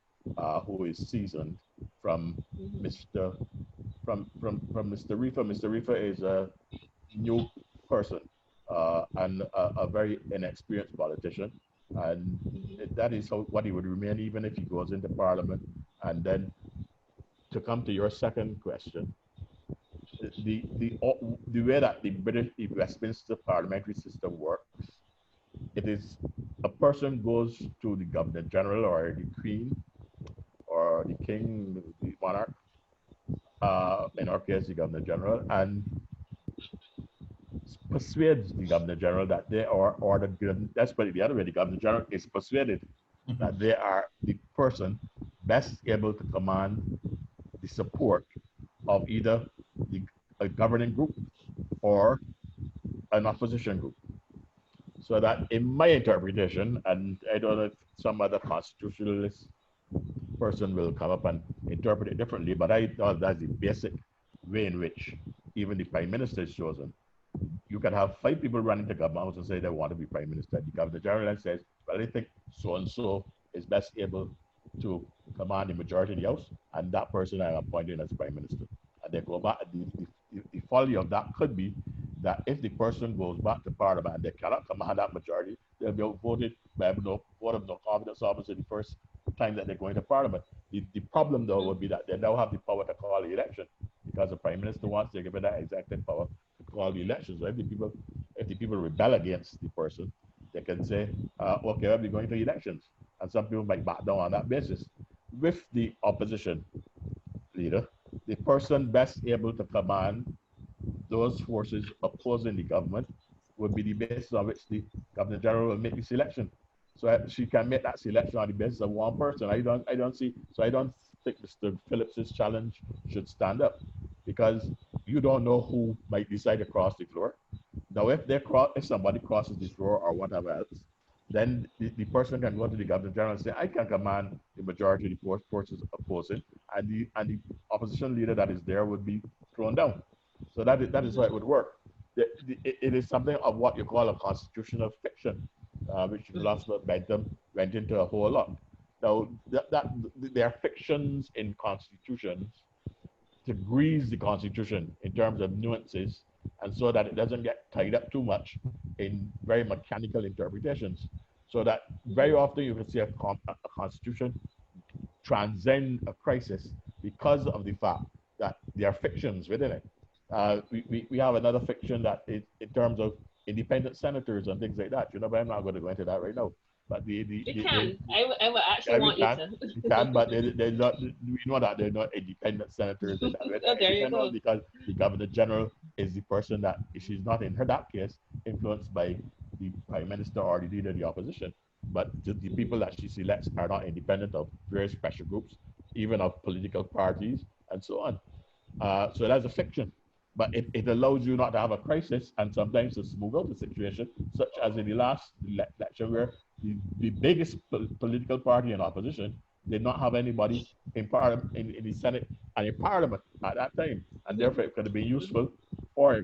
C: who is seasoned from Mr. From Mr. Reefer. Mr. Reefer is a new person and a very inexperienced politician, and that is what he would remain even if he goes into Parliament. And then to come to your second question, the way that the Westminster parliamentary system works, it is a person goes to the Governor General or the Queen or the King, the monarch, in our case the Governor General, and persuades the Governor General that they are, or let's put it the other way, the Governor General is persuaded that they are the person best able to command the support of either a governing group or an opposition group. So that in my interpretation, and I don't know if some other constitutionalist person will come up and interpret it differently, but I thought that's the basic way in which even the Prime Minister is chosen. You can have 5 people running the government house and say they want to be Prime Minister. The Governor General says, well, I think so-and-so is best able to command the majority in the House, and that person I'm appointed as Prime Minister. And they go back. The folly of that could be that if the person goes back to Parliament and they cannot command that majority, they'll be outvoted by no vote of no confidence obviously the first time that they're going to Parliament. The problem though would be that they now have the power to call the election because the Prime Minister wants to give it that executive power to call the elections. So if the people rebel against the person, they can say, okay, we'll be going to elections. And some people might back down on that basis. With the opposition leader, the person best able to command those forces opposing the government would be the basis on which the Governor General will make the selection. So she can make that selection on the basis of one person. I don't think Mr. Phillips's challenge should stand up because you don't know who might decide to cross the floor. Now, if somebody crosses the floor or whatever else, then the person can go to the Governor General and say, I can command the majority of the forces opposing, and the opposition leader that is there would be thrown down. So that is how it would work. It is something of what you call a constitutional fiction, which philosopher Bentham went into a whole lot. Now, there are fictions in constitutions to grease the constitution in terms of nuances, and so that it doesn't get tied up too much in very mechanical interpretations. So that very often you can see a constitution transcend a crisis because of the fact that there are fictions within it. We have another fiction that is in terms of independent senators and things like that, but I'm not going to go into that right now. But
A: I would actually want you to.
C: You can, but they're not. We know that they're not independent senators in that way.
A: Oh, there you go.
C: Because the Governor General is the person that she's not in that case influenced by the Prime Minister or the leader of the opposition. But the people that she selects are not independent of various pressure groups, even of political parties and so on. So that's a fiction. But it allows you not to have a crisis and sometimes to smooth out the situation, such as in the last election where the biggest political party in opposition did not have anybody in the Senate and in Parliament at that time. And therefore it could have been useful for her.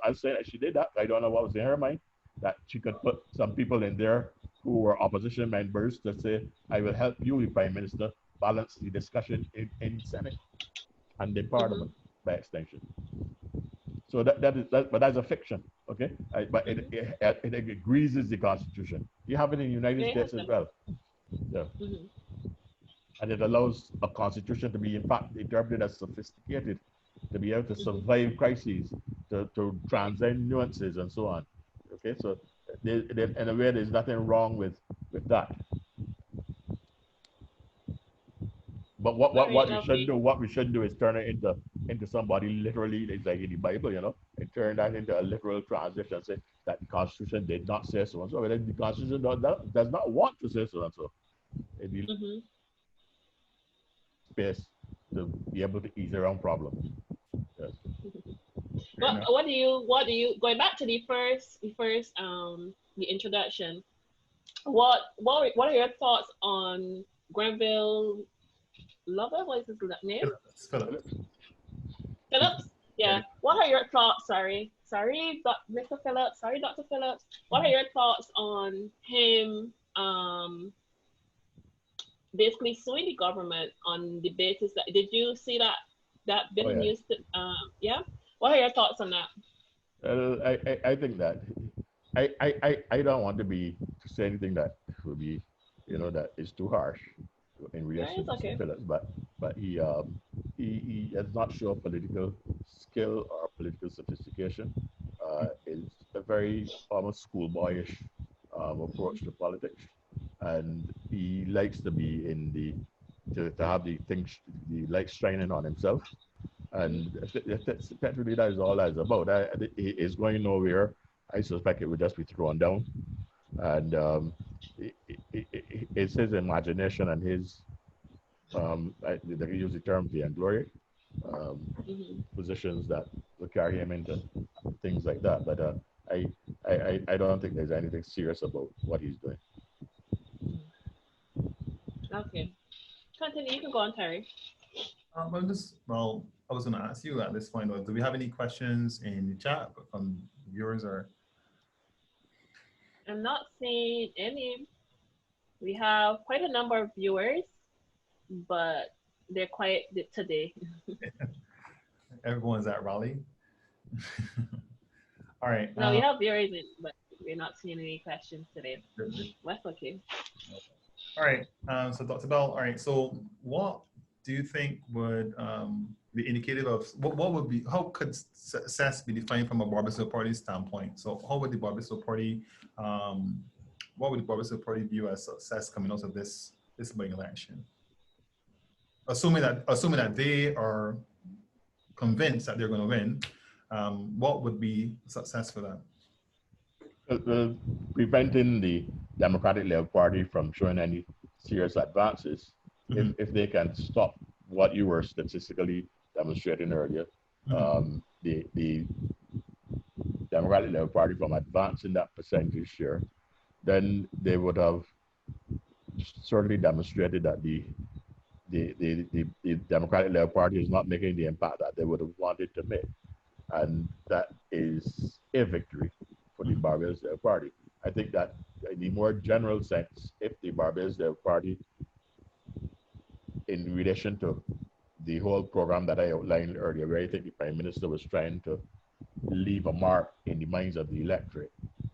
C: I'll say that she did that. I don't know what was in her mind, that she could put some people in there who were opposition members to say, I will help you, the Prime Minister, balance the discussion in Senate and in Parliament by extension. So but that's a fiction, okay? But it greases the Constitution. You have it in the United States as well. Yeah. And it allows a Constitution to be, in fact, interpreted as sophisticated, to be able to survive crises, to transcend nuances and so on. Okay, so in a way, there's nothing wrong with that. But what we shouldn't do is turn it into somebody literally, it's like in the Bible, and turn that into a literal transition, say that the Constitution did not say so and so. The Constitution does not want to say so and so. It needs space to be able to ease around problems. Yes.
A: What do you going back to the introduction? What are your thoughts on Grenville Lover? What is his name? Phillips. Yeah. What are your thoughts? Sorry, Mr. Phillips. Sorry, Dr. Phillips. What are your thoughts on him? Basically suing the government on the basis that, did you see that bit of news? Yeah. What are your thoughts on that?
C: I think that I don't want to say anything that will be, that is too harsh in relation to Phillips, but he has not shown political skill or political sophistication. It's a very almost schoolboyish approach to politics, and he likes to be to have the light shining on himself, and effectively that is all that's about. It is going nowhere. I suspect it would just be thrown down, and it's his imagination and his they use the term vainglory positions that will carry him into things like that. But I don't think there's anything serious about what he's doing.
A: Okay, continue. You can go on, Terry.
B: I was going to ask you at this point, do we have any questions in the chat from viewers or?
A: I'm not seeing any. We have quite a number of viewers. but they're quiet today.
B: Everyone's at Raleigh. All right.
A: No, we have viewers, but we're not seeing any questions today.
B: Good.
A: That's okay.
B: All right. So Dr. Bell, all right. So what do you think would be indicative of what would be, how could success be defined from a Barbasol Party standpoint? So how would the Barbasol Party, what would the Barbasol Party view as success coming out of this big election? Assuming that they are convinced that they're going to win, what would be success for them?
C: Preventing the Democratic Labour Party from showing any serious advances, if they can stop what you were statistically demonstrating earlier, the Democratic Labour Party from advancing that percentage share, then they would have certainly demonstrated that the Democratic Labour Party is not making the impact that they would have wanted to make. And that is a victory for the Barbados Labour Party. I think that in the more general sense, if the Barbados Labour Party, in relation to the whole program that I outlined earlier, where I think the Prime Minister was trying to leave a mark in the minds of the electorate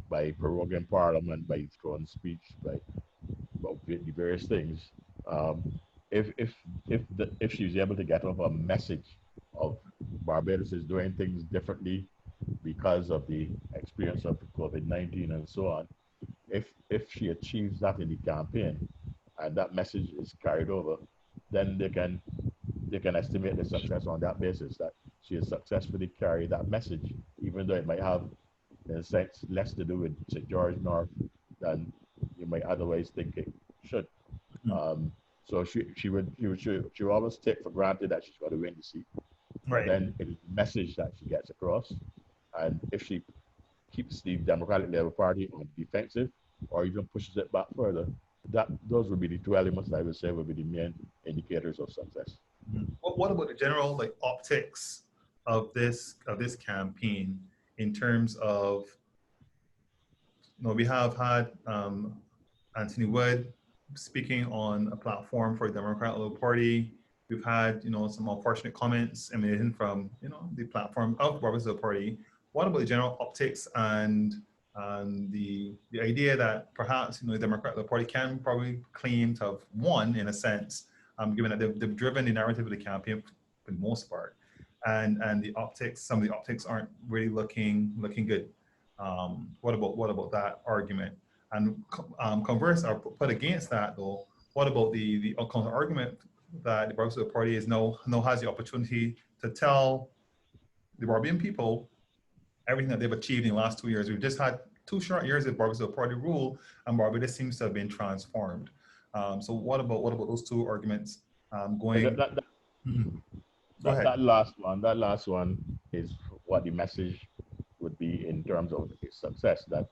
C: by proroguing Parliament, by throwing speech, by the various things. If she was able to get off a message of Barbados is doing things differently because of the experience of COVID-19 and so on, if she achieves that in the campaign and that message is carried over, then they can estimate the success on that basis, that she has successfully carried that message, even though it might have, in a sense, less to do with St. George North than you might otherwise think it should. So she would always take for granted that she's going to win the seat. Right. But then it is the message that she gets across, and if she keeps the Democratic Labour Party on the defensive, or even pushes it back further, those would be the two elements that I would say would be the main indicators of success.
B: What about the general optics of this campaign in terms of, we have had Anthony Wood speaking on a platform for the Democratic Labour Party. We've had some unfortunate comments emanating from the platform of the Barbados Labour Party. What about the general optics and the idea that perhaps the Democratic Labour Party can probably claim to have won in a sense, given that they've driven the narrative of the campaign for the most part, and the optics, some of the optics aren't really looking good. What about that argument? And converse, or put against that though, what about the counter argument that the Barbados Labour Party now has the opportunity to tell the Barbadian people everything that they've achieved in the last 2 years. We've just had 2 short years of Barbados Labour Party rule, and Barbados seems to have been transformed. So what about those 2 arguments going?
C: That last one is what the message would be in terms of success, that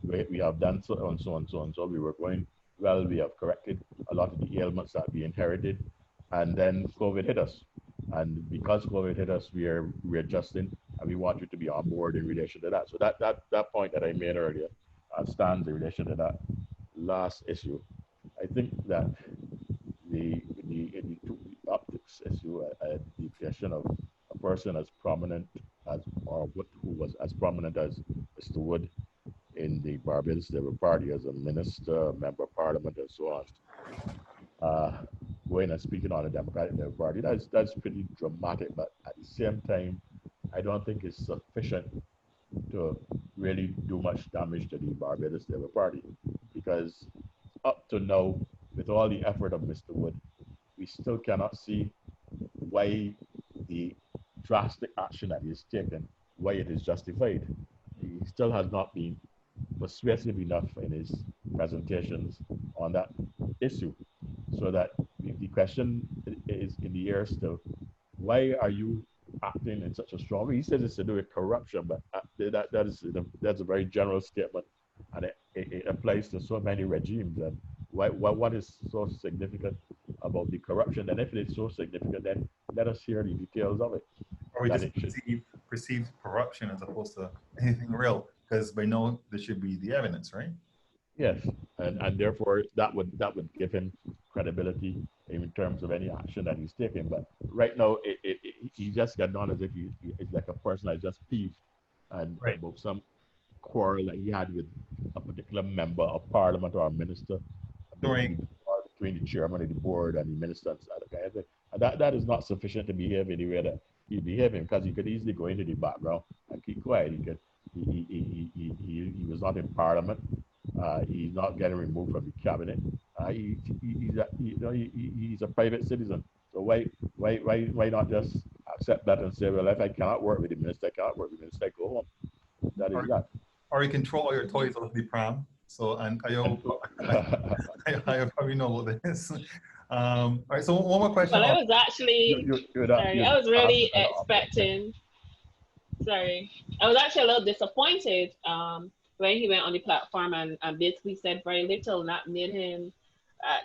C: we have done so and so and so and so. We were going well, we have corrected a lot of the ailments that we inherited, and then COVID hit us. And because COVID hit us, we are readjusting, and we want you to be on board in relation to that. So that point that I made earlier stands in relation to that last issue. I think that the optics issue, the question of a person as prominent as, or who was as prominent as Mr. Wood in the Barbados Labour Party as a minister, member of parliament, and so on, going and speaking on the Democratic Labour Party, that's pretty dramatic. But at the same time, I don't think it's sufficient to really do much damage to the Barbados Labour Party, because up to now, with all the effort of Mr. Wood, we still cannot see why the drastic action that he has taken, why it is justified. He still has not been persuasive enough in his presentations on that issue. So that the question is in the air still, why are you acting in such a strong way? He says it's to do with corruption, but that's a very general statement, and it applies to so many regimes. And what is so significant about the corruption? And if it is so significant, then let us hear the details of it.
B: Or we just perceive corruption as opposed to anything real, because by now there should be the evidence, right?
C: Yes, and therefore that would give him credibility in terms of any action that he's taking. But right now, he just got done as if he's like a person that's just peeved and
B: Right.
C: about some quarrel that he had with a particular member of parliament or a minister
B: Right.
C: between the chairman of the board and the minister and that kind of thing. And that is not sufficient to behave in the way that he's behaving, because he could easily go into the background and keep quiet. He was not in parliament. He's not getting removed from the cabinet. He's a private citizen. So why not just accept that and say, well, if I cannot work with the minister, I cannot work with the minister, I go home. That is that.
B: Or you control all your toys out of the pram. So, and I probably know about this. All right, so one more question.
A: Well, I was actually, sorry, I was really expecting, sorry, I was actually a little disappointed when he went on the platform and basically said very little, and that made him,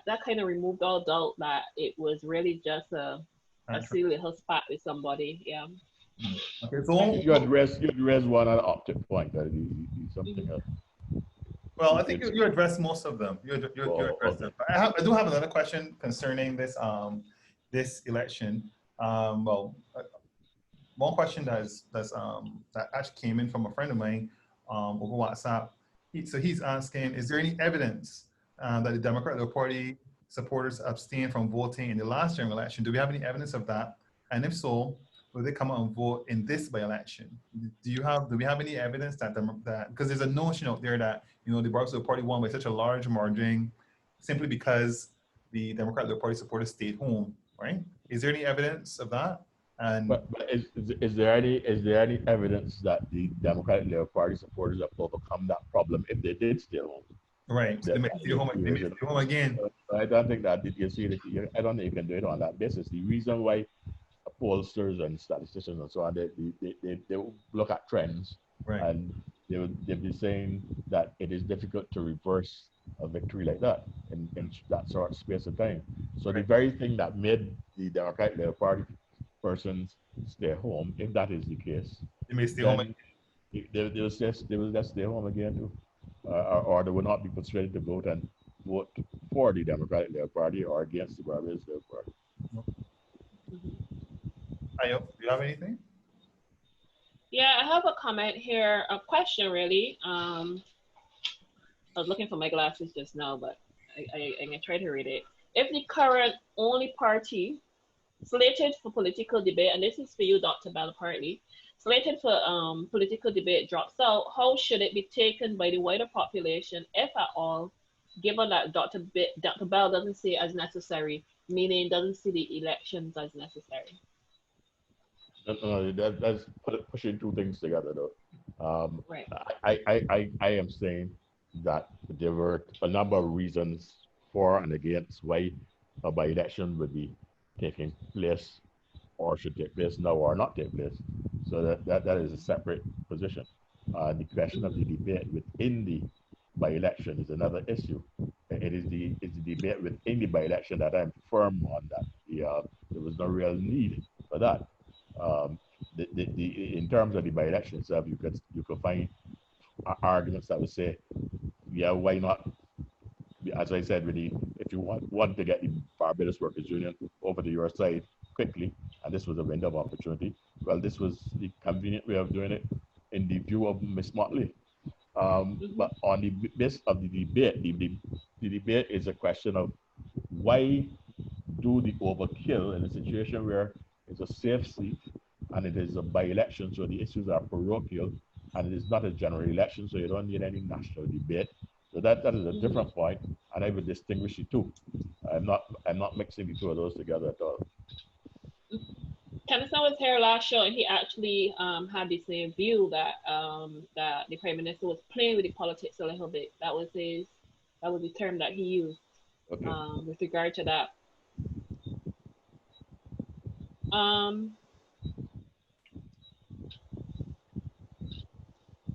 A: that kind of removed all doubt that it was really just a silly little spat with somebody. Yeah.
B: Okay, so
C: you address one at optic point. Something else.
B: Well, I think you addressed most of them. You addressed them. I do have another question concerning this this election. Well, one question that actually came in from a friend of mine over WhatsApp. He's asking, is there any evidence that the Democratic Party supporters abstained from voting in the last general election? Do we have any evidence of that? And if so, will they come out and vote in this by-election? Do we have any evidence that because there's a notion out there that, you know, the Barbados Party won by such a large margin simply because the Democratic Party supporters stayed home, right? Is there any evidence of that? And
C: but is there any evidence that the Democratic Labour Party supporters have overcome that problem if they did stay home?
B: Right, so they may stay home again.
C: I don't think that you see that. I don't think you can do it on that basis. The reason why pollsters and statisticians and so on, they look at trends,
B: right,
C: and they'll be saying that it is difficult to reverse a victory like that in that sort of space of time. So the very thing that made the Democratic Labour Party persons stay home, if that is the case,
B: they may stay home.
C: They will just stay home again too, or they will not be persuaded to vote for the Democratic Labour Party or against the Barbados Labour Party.
B: Ayo, do you have anything?
A: Yeah, I have a comment here, a question really. I was looking for my glasses just now, but I'm gonna try to read it. If the current only party slated for political debate, and this is for you, Dr. Belle, partly, slated for political debate drops out, how should it be taken by the wider population, if at all, given that Dr. Belle doesn't see it as necessary, meaning doesn't see the elections as necessary?
C: No, that's pushing two things together, though.
A: Right.
C: I am saying that there were a number of reasons for and against why a by-election would be taking place, or should take place now or not take place. So that is a separate position. The question of the debate within the by-election is another issue. It is the debate within the by-election that I'm firm on, that there was no real need for that. In terms of the by-election itself, you could find arguments that would say, yeah, why not? As I said, really, if you want to get the Barbados Workers Union over to your side quickly, and this was a window of opportunity, well, this was the convenient way of doing it in the view of Miss Motley. But on the basis of the debate, the debate is a question of why do the overkill in a situation where it's a safe seat and it is a by-election, so the issues are parochial, and it is not a general election, so you don't need any national debate. So that is a different point, and I would distinguish the two. I'm not mixing the two of those together at all.
A: Kennison was here last show, and he actually had the same view that that the Prime Minister was playing with the politics a little bit. That was the term that he used with regard to that.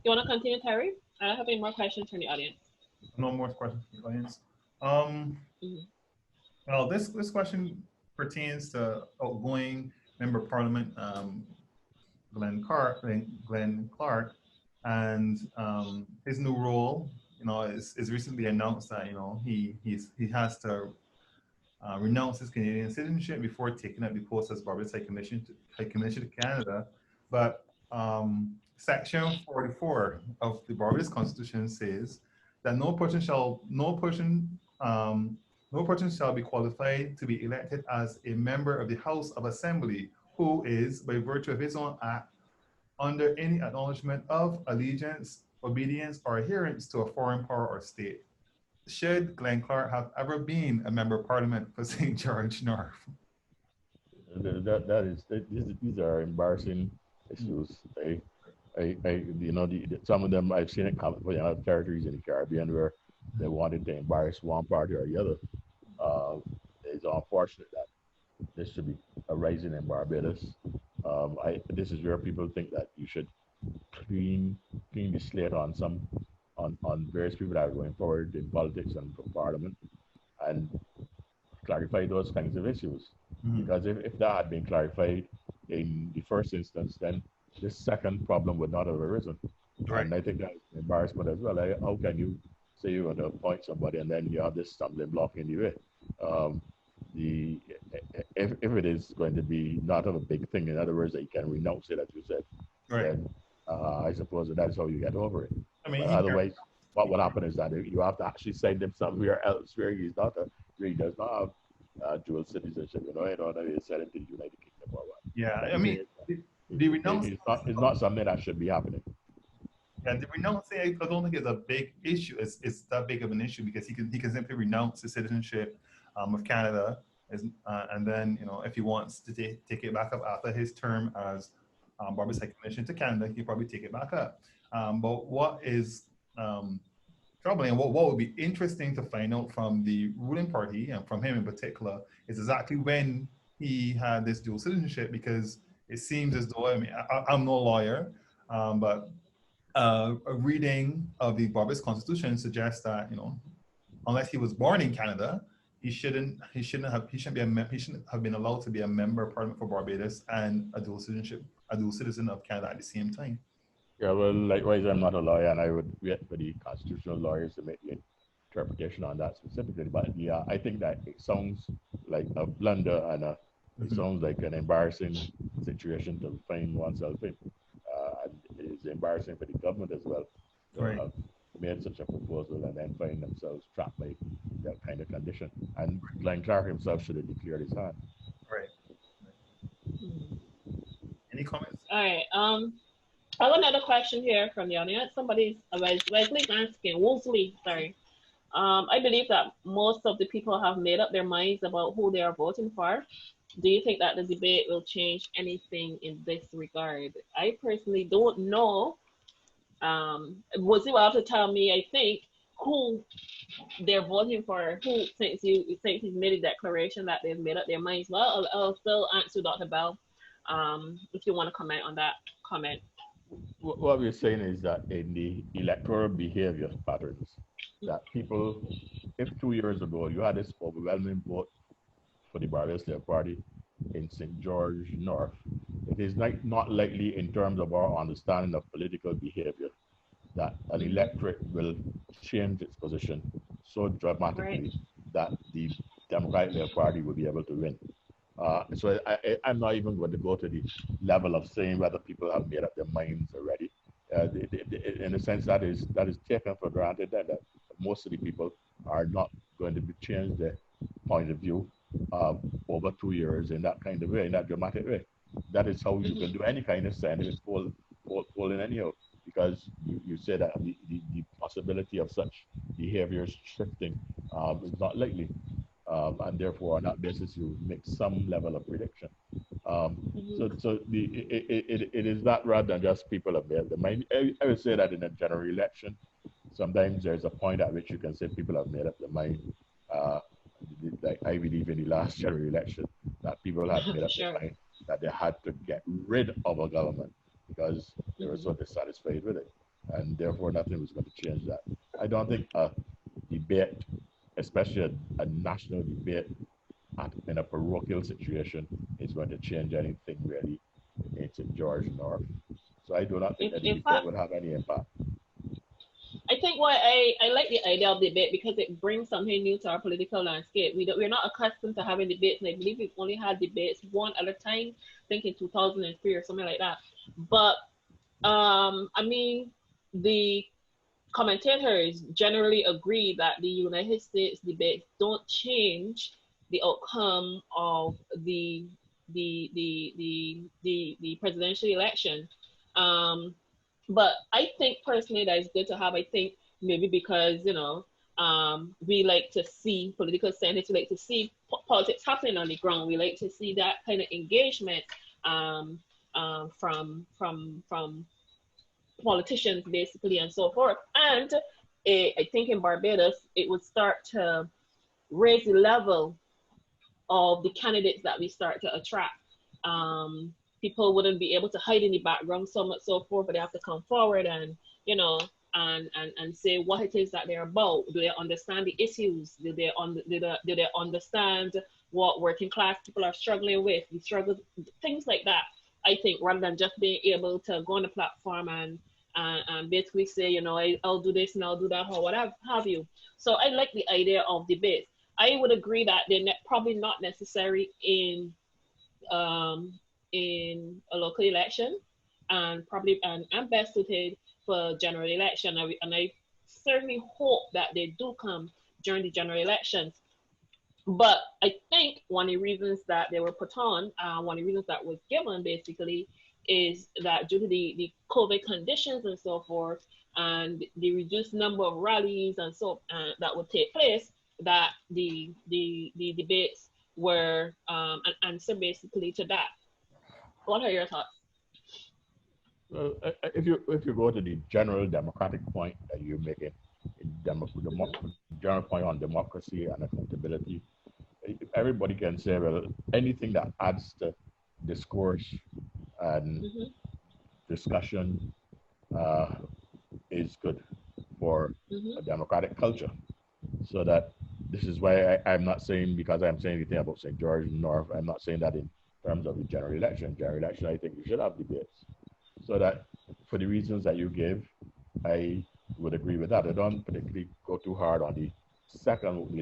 A: You want to continue, Terry? I don't have any more questions from the audience.
B: No more questions from the audience. Well, this question pertains to outgoing Member of Parliament Glenn Clark, and his new role. You know, is recently announced that, you know, he has to renounced his Canadian citizenship before taking up the post as Barbados High Commissioner to Canada. But Section 44 of the Barbados Constitution says that no person shall be qualified to be elected as a member of the House of Assembly who is, by virtue of his own act, under any acknowledgement of allegiance, obedience, or adherence to a foreign power or state. Should Glenn Clark have ever been a member of Parliament for St. George North?
C: These are embarrassing issues. Some of them I've seen it come from other territories in the Caribbean where they wanted to embarrass one party or the other. It's unfortunate that this should be arising in Barbados. This is where people think that you should clean the slate on various people that are going forward in politics and for Parliament, and clarify those kinds of issues. Because if that had been clarified in the first instance, then this second problem would not have arisen.
B: Right.
C: And I think that's embarrassment as well. How can you say you want to appoint somebody and then you have this stumbling block in the way? If it is going to be not of a big thing, in other words, that you can renounce it, as you said,
B: right,
C: then I suppose that's how you get over it.
B: I mean,
C: otherwise, what would happen is that you have to actually send him somewhere else where he does not have dual citizenship. You know, he send him to the United Kingdom or what.
B: Yeah, I mean, the renounce
C: it's not something that should be happening.
B: Yeah, the renouncing, I don't think is a big issue. It's that big of an issue because he can simply renounce his citizenship of Canada, and then if he wants to take it back up after his term as Barbados High Commissioner to Canada, he can probably take it back up. But what is troubling, and what would be interesting to find out from the ruling party and from him in particular is exactly when he had this dual citizenship, because it seems as though, I mean, I'm no lawyer, but a reading of the Barbados Constitution suggests that unless he was born in Canada, he shouldn't have been allowed to be a member of Parliament for Barbados and a dual citizen of Canada at the same time.
C: Yeah, well, likewise, I'm not a lawyer, and I would wait for the constitutional lawyers to make the interpretation on that specifically. But yeah, I think that it sounds like a blunder, and it sounds like an embarrassing situation to find oneself in. And it's embarrassing for the government as well to
B: Right.
C: have made such a proposal and then find themselves trapped by that kind of condition. And Glenn Clark himself should have declared his hand.
B: Right. Any comments?
A: All right. I have another question here from the audience. Somebody's Wesley asking, Wolseley, sorry. I believe that most of the people have made up their minds about who they are voting for. Do you think that the debate will change anything in this regard? I personally don't know. Wolseley will have to tell me, I think, who they're voting for, who, since he's made a declaration that they've made up their minds. Well, I'll still answer Dr. Belle if you want to comment on that comment.
C: What we're saying is that in the electoral behavior patterns, that people, if 2 years ago you had this overwhelming vote for the Barbados Labour Party in St. George North, it is not likely in terms of our understanding of political behavior that an electorate will change its position so dramatically that the Democratic Labour Party will be able to win. So I'm not even going to go to the level of saying whether people have made up their minds already. In a sense, that is taken for granted that most of the people are not going to change their point of view over 2 years in that kind of way, in that dramatic way. That is how you can do any kind of scientific polling anyhow, because you say that the possibility of such behaviors shifting is not likely. And therefore, on that basis, you make some level of prediction. So it is that rather than just people have made their mind. I would say that in a general election, sometimes there's a point at which you can say people have made up their mind. Like I believe in the last general election, that people had made up their mind that they had to get rid of a government because they were so dissatisfied with it, and therefore nothing was going to change that. I don't think a debate, especially a national debate in a parochial situation, is going to change anything really in St. George North. So I do not think that the debate would have any impact.
A: I think why I like the idea of debate because it brings something new to our political landscape. We're not accustomed to having debates, and I believe we've only had debates one at a time, I think in 2003 or something like that. But I mean, the commentators generally agree that the United States debates don't change the outcome of the presidential election. But I think personally that it's good to have. I think maybe because we like to see political scientists, we like to see politics happening on the ground. We like to see that kind of engagement from politicians basically and so forth. And I think in Barbados it would start to raise the level of the candidates that we start to attract. People wouldn't be able to hide in the background so much so forth, but they have to come forward and and say what it is that they're about. Do they understand the issues? Do they understand what working class people are struggling with? The struggles, things like that. I think rather than just being able to go on the platform and basically say, I'll do this and I'll do that or whatever have you. So I like the idea of debate. I would agree that they're probably not necessary in a local election, and probably and best suited for general election. And I certainly hope that they do come during the general elections. But I think one of the reasons that they were put on, one of the reasons that was given basically, is that due to the COVID conditions and so forth, and the reduced number of rallies and so that would take place, that the debates were an answer basically to that. What are your thoughts?
C: Well, if you go to the general democratic point that you're making, the general point on democracy and accountability, everybody can say, well, anything that adds to discourse and discussion is good for a democratic culture. So that this is why I'm not saying, because I'm saying anything about St. George North, I'm not saying that in terms of the general election. General election, I think we should have debates. So that for the reasons that you gave, I would agree with that. I don't particularly go too hard on the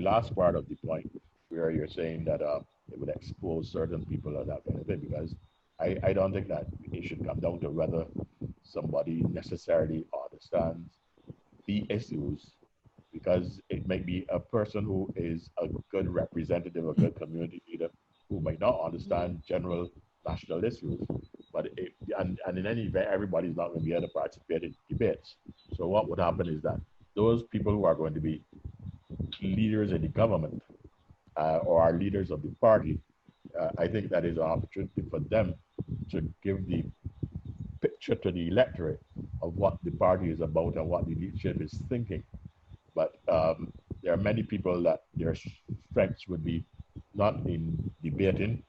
C: last part of the point where you're saying that it would expose certain people or that kind of thing, because I don't think that it should come down to whether somebody necessarily understands the issues, because it may be a person who is a good representative, a good community leader, who might not understand general national issues. But and in any event, everybody's not going to be able to participate in debates. So what would happen is that those people who are going to be leaders in the government or are leaders of the party, I think that is an opportunity for them to give the picture to the electorate of what the party is about and what the leadership is thinking. But there are many people that their strengths would be not in debating,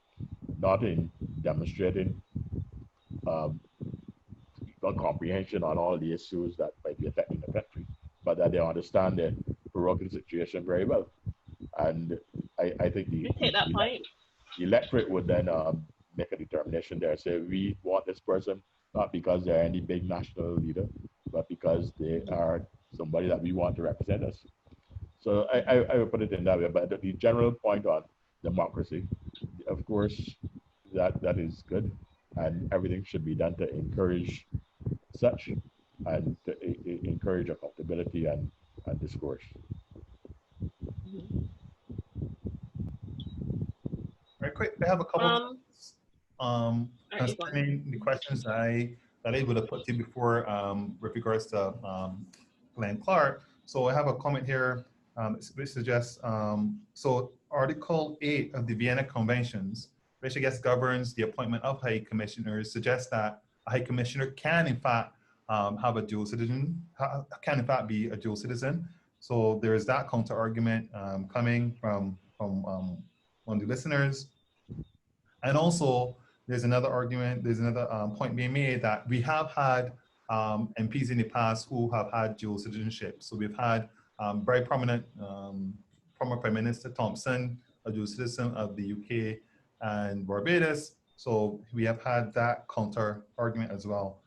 C: not in demonstrating comprehension on all the issues that might be affecting the country, but that they understand the parochial situation very well. And I think the electorate would then make a determination there, say we want this person not because they're any big national leader, but because they are somebody that we want to represent us. So I would put it in that way. But the general point on democracy, of course, that is good, and everything should be done to encourage such and to encourage accountability and discourse.
B: Very quick, I have a couple concerning the questions that I would have put to you before with regards to Glenn Clark. So I have a comment here. Which suggests, so Article 8 of the Vienna Conventions, which I guess governs the appointment of high commissioners, suggests that a high commissioner can in fact have a dual citizen, can in fact be a dual citizen. So there is that counter argument coming from one of the listeners. And also there's another argument, there's another point being made that we have had MPs in the past who have had dual citizenship. So we've had very prominent former Prime Minister Thompson, a dual citizen of the UK and Barbados. So we have had that counter argument as well.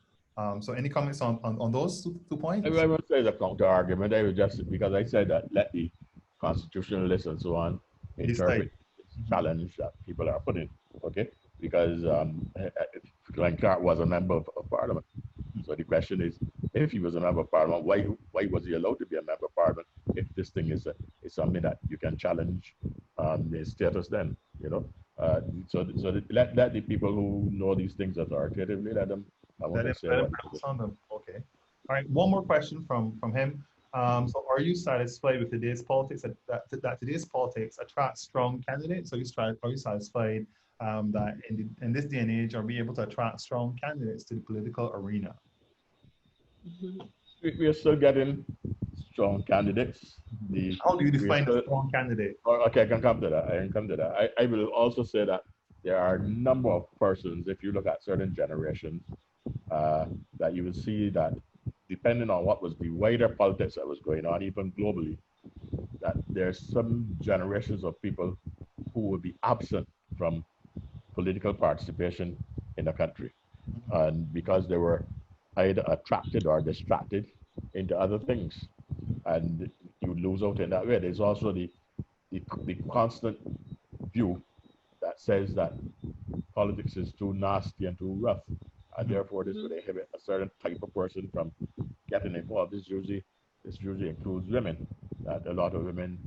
B: So any comments on those two points?
C: I would say the counter argument. I would just because I said that let the constitutionalists and so on interpret challenge that people are putting. Okay, because Glenn Clark was a member of parliament. So the question is, if he was a member of parliament, why was he allowed to be a member of parliament if this thing is something that you can challenge the status then, you know? Let the people who know these things authoritatively, let them, I want to say
B: let him
C: what
B: pronounce on them. Okay. All right. One more question from him. So are you satisfied with today's politics that today's politics attracts strong candidates? Are you satisfied that in this day and age are we able to attract strong candidates to the political arena?
C: We are still getting strong candidates.
B: How do you define a strong candidate?
C: Okay, I can come to that. I will also say that there are a number of persons, if you look at certain generations, that you will see that depending on what was the wider politics that was going on, even globally, that there's some generations of people who will be absent from political participation in the country. And because they were either attracted or distracted into other things. And you lose out in that way. There's also the constant view that says that politics is too nasty and too rough, and therefore this would inhibit a certain type of person from getting involved. This usually includes women. That a lot of women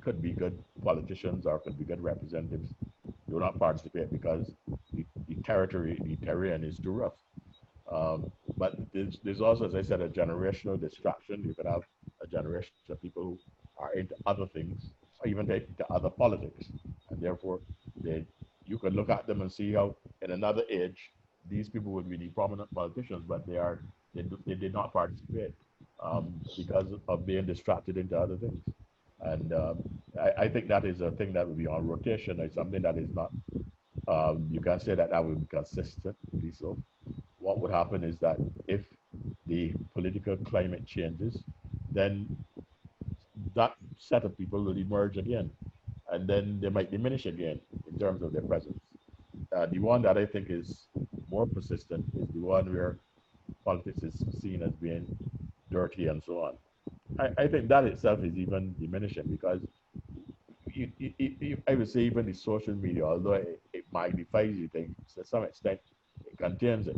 C: could be good politicians or could be good representatives do not participate because the terrain is too rough. But there's also, as I said, a generational distraction. You could have a generation of people who are into other things, or even into other politics, and therefore you could look at them and see how in another age these people would be the prominent politicians, but they did not participate because of being distracted into other things. And I think that is a thing that will be on rotation. It's something that is not. You can say that will be consistently so. What would happen is that if the political climate changes, then that set of people will emerge again, and then they might diminish again in terms of their presence. The one that I think is more persistent is the one where politics is seen as being dirty and so on. I think that itself is even diminishing because I would say even the social media, although it magnifies you things to some extent, it contains it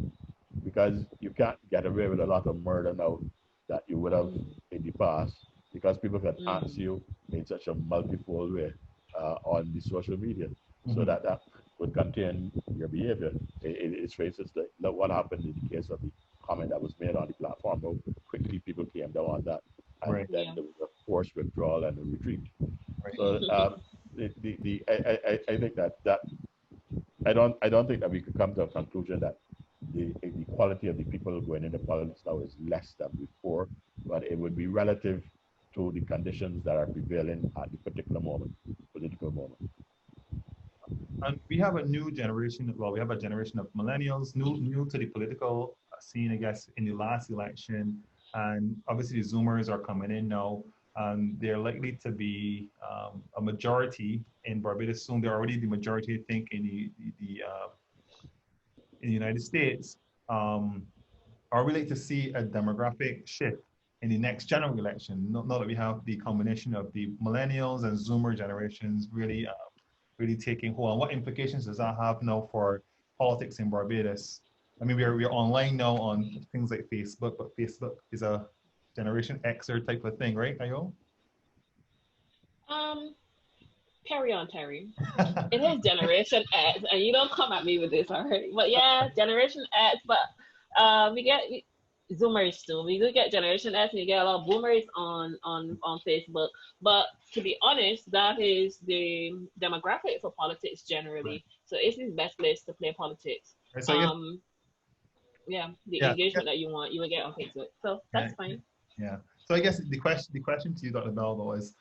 C: because you can't get away with a lot of murder now that you would have in the past because people can answer you in such a multifold way on the social media, so that would contain your behavior. It's racist. Like what happened in the case of the comment that was made on the platform, how quickly people came down on that, and then there was a forced withdrawal and a retreat. So I think that I don't think that we could come to a conclusion that the quality of the people going into politics now is less than before, but it would be relative to the conditions that are prevailing at the particular political moment.
B: And we have a new generation. Well, we have a generation of millennials, new to the political scene, I guess, in the last election, and obviously the Zoomers are coming in now. They're likely to be a majority in Barbados soon. They're already the majority, I think, in the United States. Are we likely to see a demographic shift in the next general election? Not that we have the combination of the millennials and Zoomer generations really taking hold. And what implications does that have now for politics in Barbados? I mean, we're online now on things like Facebook, but Facebook is a Generation Xer type of thing, right, Ayo?
A: Carry on, Terry. It is Generation X, and you don't come at me with this already. But yeah, Generation X. But we get Zoomers too. We do get Generation X, and you get a lot of Boomers on Facebook. But to be honest, that is the demographic for politics generally. Right. So it's the best place to play politics. Right, so engagement that you want, you will get on Facebook. So that's fine.
B: Yeah. So I guess the question to you, Dr. Belle, though, is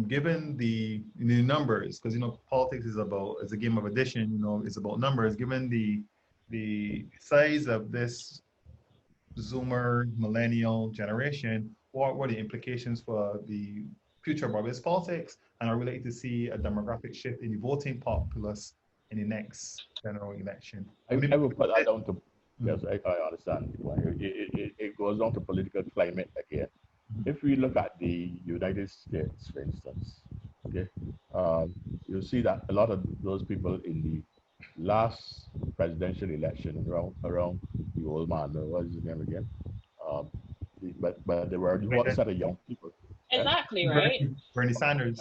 B: given the numbers, because politics is a game of addition. It's about numbers. Given the size of this Zoomer millennial generation, what are the implications for the future of Barbados politics, and are we likely to see a demographic shift in the voting populace in the next general election?
C: I would put that down to Yes, I understand. It goes down to political climate again. If we look at the United States, for instance, okay, you'll see that a lot of those people in the last presidential election around the old man, what's his name again? Um, but there were a whole set of young people. Eh?
A: Exactly, right?
B: Bernie Sanders.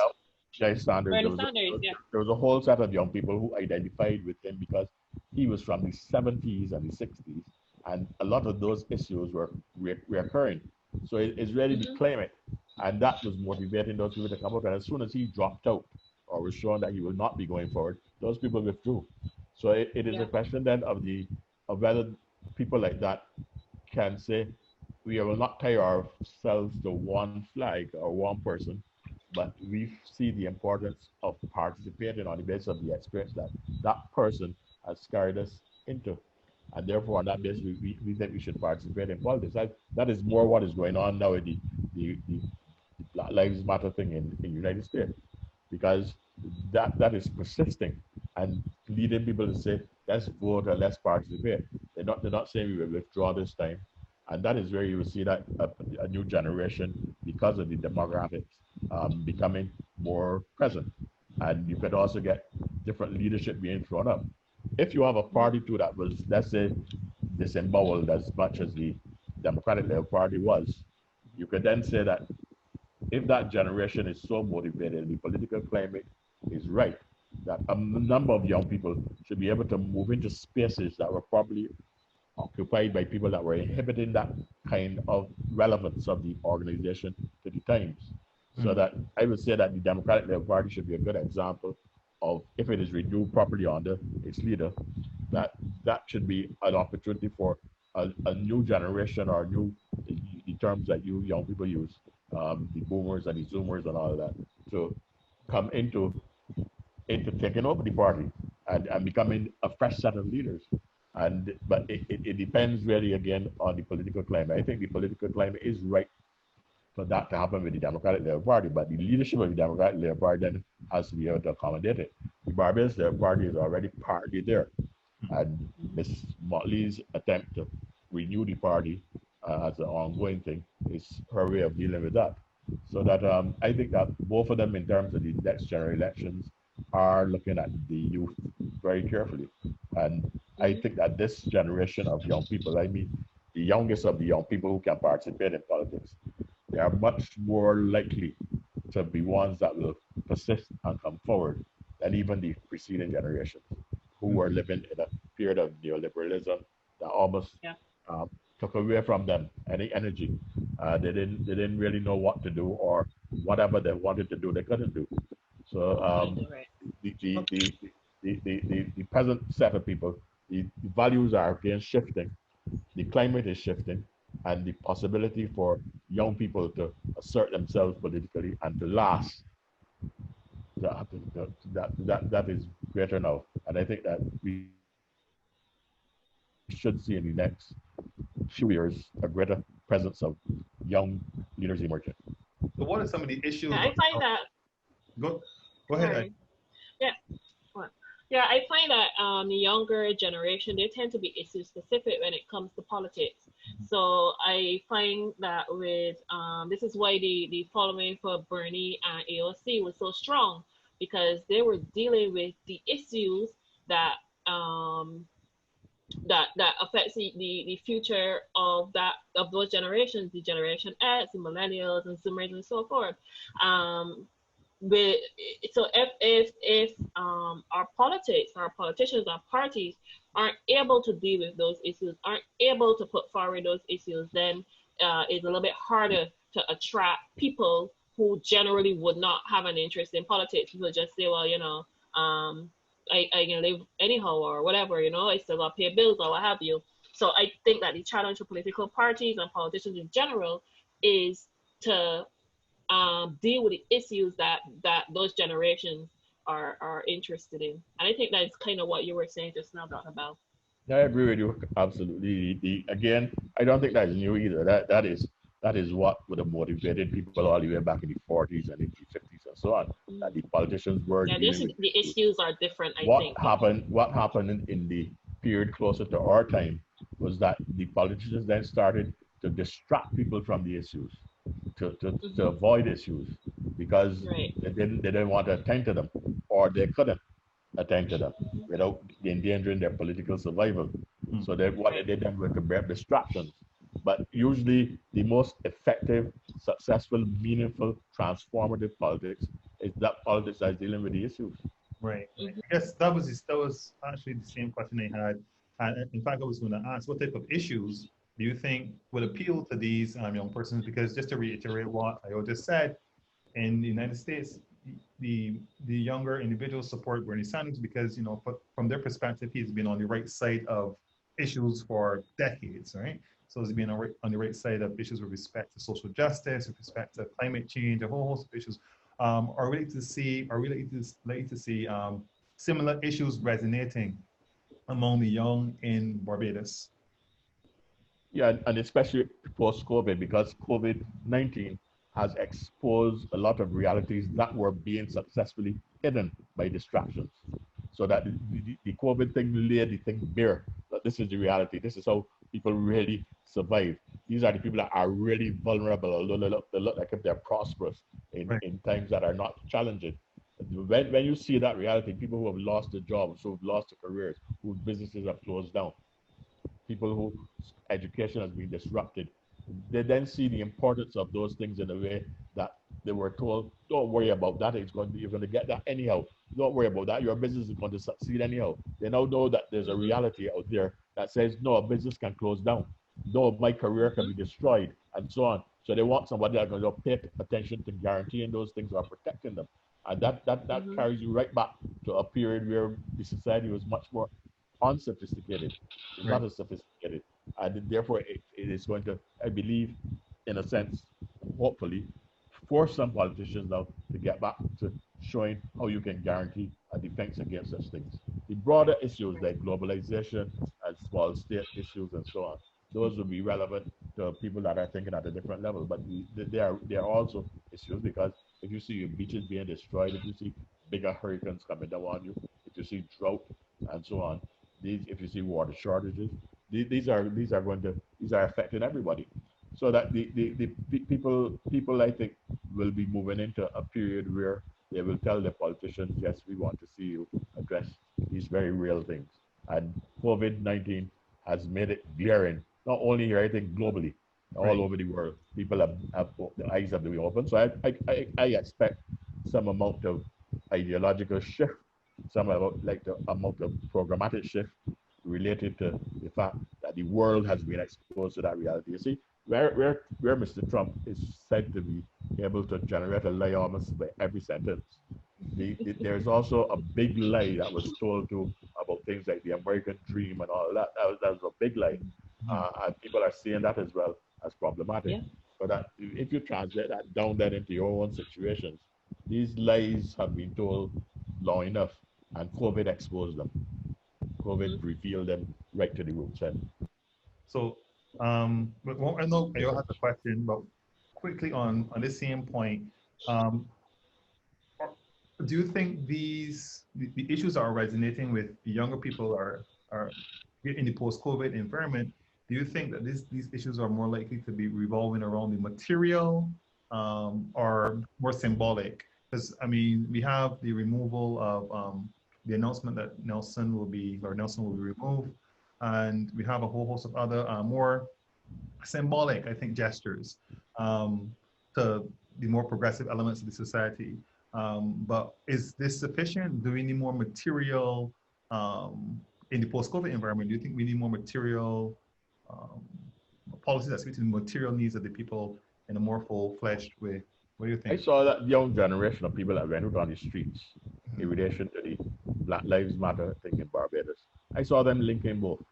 C: Jay Sanders,
A: Bernie Sanders, yeah.
C: there was a whole set of young people who identified with him because he was from the 70s and the 60s, and a lot of those issues were reoccurring. So it's really the climate, and that was motivating those people to come out. And as soon as he dropped out or was shown that he will not be going forward, those people withdrew. So it is a question then of whether people like that can say we will not tie ourselves to one flag or one person, but we see the importance of participating on the basis of the experience that that person has carried us into. And therefore, on that basis, we think we should participate in politics. That is more what is going on now with the Black Lives Matter thing in the United States, because that is persisting and leading people to say, let's vote or let's participate. They're not saying we will withdraw this time. And that is where you will see that a new generation, because of the demographics, becoming more present. And you could also get different leadership being thrown up. If you have a party too that was, let's say, disemboweled as much as the Democratic Labour Party was, you could then say that if that generation is so motivated, the political climate is right, that a number of young people should be able to move into spaces that were probably occupied by people that were inhibiting that kind of relevance of the organization to the times. So that I would say that the Democratic Labour Party should be a good example of, if it is renewed properly under its leader, that should be an opportunity for a new generation, or the terms that you young people use, the boomers and the zoomers and all of that, to come into taking over the party and becoming a fresh set of leaders. But it depends really again on the political climate. I think the political climate is right for that to happen with the Democratic Labour Party, but the leadership of the Democratic Labour Party then has to be able to accommodate it. The Barbados Labour Party is already partly there, and Ms. Motley's attempt to renew the party as an ongoing thing is her way of dealing with that. So that I think that both of them, in terms of the next general elections, are looking at the youth very carefully. And I think that this generation of young people, I mean, the youngest of the young people who can participate in politics, they are much more likely to be ones that will persist and come forward than even the preceding generations, who were living in a period of neoliberalism that almost took away from them any energy. They didn't really know what to do, or whatever they wanted to do, they couldn't do. So the present set of people, the values are again shifting, the climate is shifting, and the possibility for young people to assert themselves politically and to last, that is greater now. And I think that we should see in the next few years a greater presence of young leaders emerging.
B: So what are some of the issues?
A: Yeah, I find that.
B: Go ahead.
A: Yeah. Yeah, I find that the younger generation, they tend to be issue specific when it comes to politics. So I find that with this is why the following for Bernie and AOC was so strong, because they were dealing with the issues that that affects the future of those generations, the Generation X, the millennials, and Zoomers, and so forth. So if our politicians, our parties aren't able to deal with those issues, aren't able to put forward those issues, then it's a little bit harder to attract people who generally would not have an interest in politics. People just say, well, I can live anyhow, or whatever, I still got to pay bills or what have you. So I think that the challenge for political parties and politicians in general is to deal with the issues that those generations are interested in. And I think that's kind of what you were saying just now, Dr. Belle.
C: Yeah, I agree with you absolutely. Again, I don't think that's new either. That is what would have motivated people all the way back in the 40s and in the 50s and so on. That the politicians were dealing with.
A: The issues are different.
C: What happened in the period closer to our time was that the politicians then started to distract people from the issues, to avoid issues, because
A: Right.
C: they didn't want to attend to them, or they couldn't attend to them without endangering their political survival. So what they
A: Right.
C: did then were to bear distractions. But usually the most effective, successful, meaningful, transformative politics is that politics that is dealing with the issues.
B: Right, right.
A: Mhm.
B: I guess that was actually the same question I had. And in fact, I was going to ask, what type of issues do you think would appeal to these young persons? Because just to reiterate what I just said, in the United States, the younger individuals support Bernie Sanders because from their perspective, he's been on the right side of issues for decades, right? So he's been on the right side of issues with respect to social justice, with respect to climate change, a whole host of issues. Are we likely to see similar issues resonating among the young in Barbados?
C: Yeah, and especially post-COVID, because COVID-19 has exposed a lot of realities that were being successfully hidden by distractions. So that the COVID thing laid the thing bare. That this is the reality. This is how people really survive. These are the people that are really vulnerable, although they look like if they're prosperous
B: Right,
C: in times that are not challenging. When you see that reality, people who have lost their jobs, who have lost their careers, whose businesses have closed down, people whose education has been disrupted, they then see the importance of those things in a way that they were told, don't worry about that. You're going to get that anyhow. Don't worry about that. Your business is going to succeed anyhow. They now know that there's a
A: Mhm.
C: reality out there that says, no, a business can close down. No, my career can be
A: Mhm.
C: destroyed, and so on. So they want somebody that's going to pay attention to guaranteeing those things are protecting them. And that
A: Mhm.
C: carries you right back to a period where the society was much more unsophisticated. It's
B: right,
C: not as sophisticated. And therefore, it is going to, I believe, in a sense, hopefully, force some politicians now to get back to showing how you can guarantee a defense against such things. The broader issues like globalization and small state issues and so on, those will be relevant to people that are thinking at a different level. But they are also issues because if you see your beaches being destroyed, if you see bigger hurricanes coming down on you, if you see drought and so on, if you see water shortages, these are affecting everybody. So that the people I think will be moving into a period where they will tell the politicians, yes, we want to see you address these very real things. And COVID-19 has made it glaring, not only here, I think globally, all
B: right.
C: over the world. People have the eyes have been open. So I expect some amount of ideological shift, some about like the amount of programmatic shift related to the fact that the world has been exposed to that reality. You see, where Mr. Trump is said to be able to generate a lie almost by every sentence. There's also a big lie that was told to about things like the American dream and all that. That was a big lie,
B: Mhm.
C: and people are seeing that as well as problematic.
A: Yeah.
C: So that if you translate that down then into your own situations, these lies have been told long enough, and COVID exposed them. COVID
A: Mhm.
C: revealed them right to the roots. And
B: So, but I know I have a question, but quickly on this same point, um, are- do you think the issues that are resonating with the younger people are in the post-COVID environment? Do you think that these issues are more likely to be revolving around the material or more symbolic? Because I mean, we have the removal of the announcement that Nelson will be removed, and we have a whole host of other more symbolic, I think, gestures to the more progressive elements of the society. But is this sufficient? Do we need more material um, in the post-COVID environment? Do you think we need more material um, policies that speak to the material needs of the people in a more full-fledged way? What do you
C: I
B: think?
C: saw that young generation of people that went out on the streets in
B: Mhm.
C: relation to the Black Lives Matter thing in Barbados. I saw them linking both,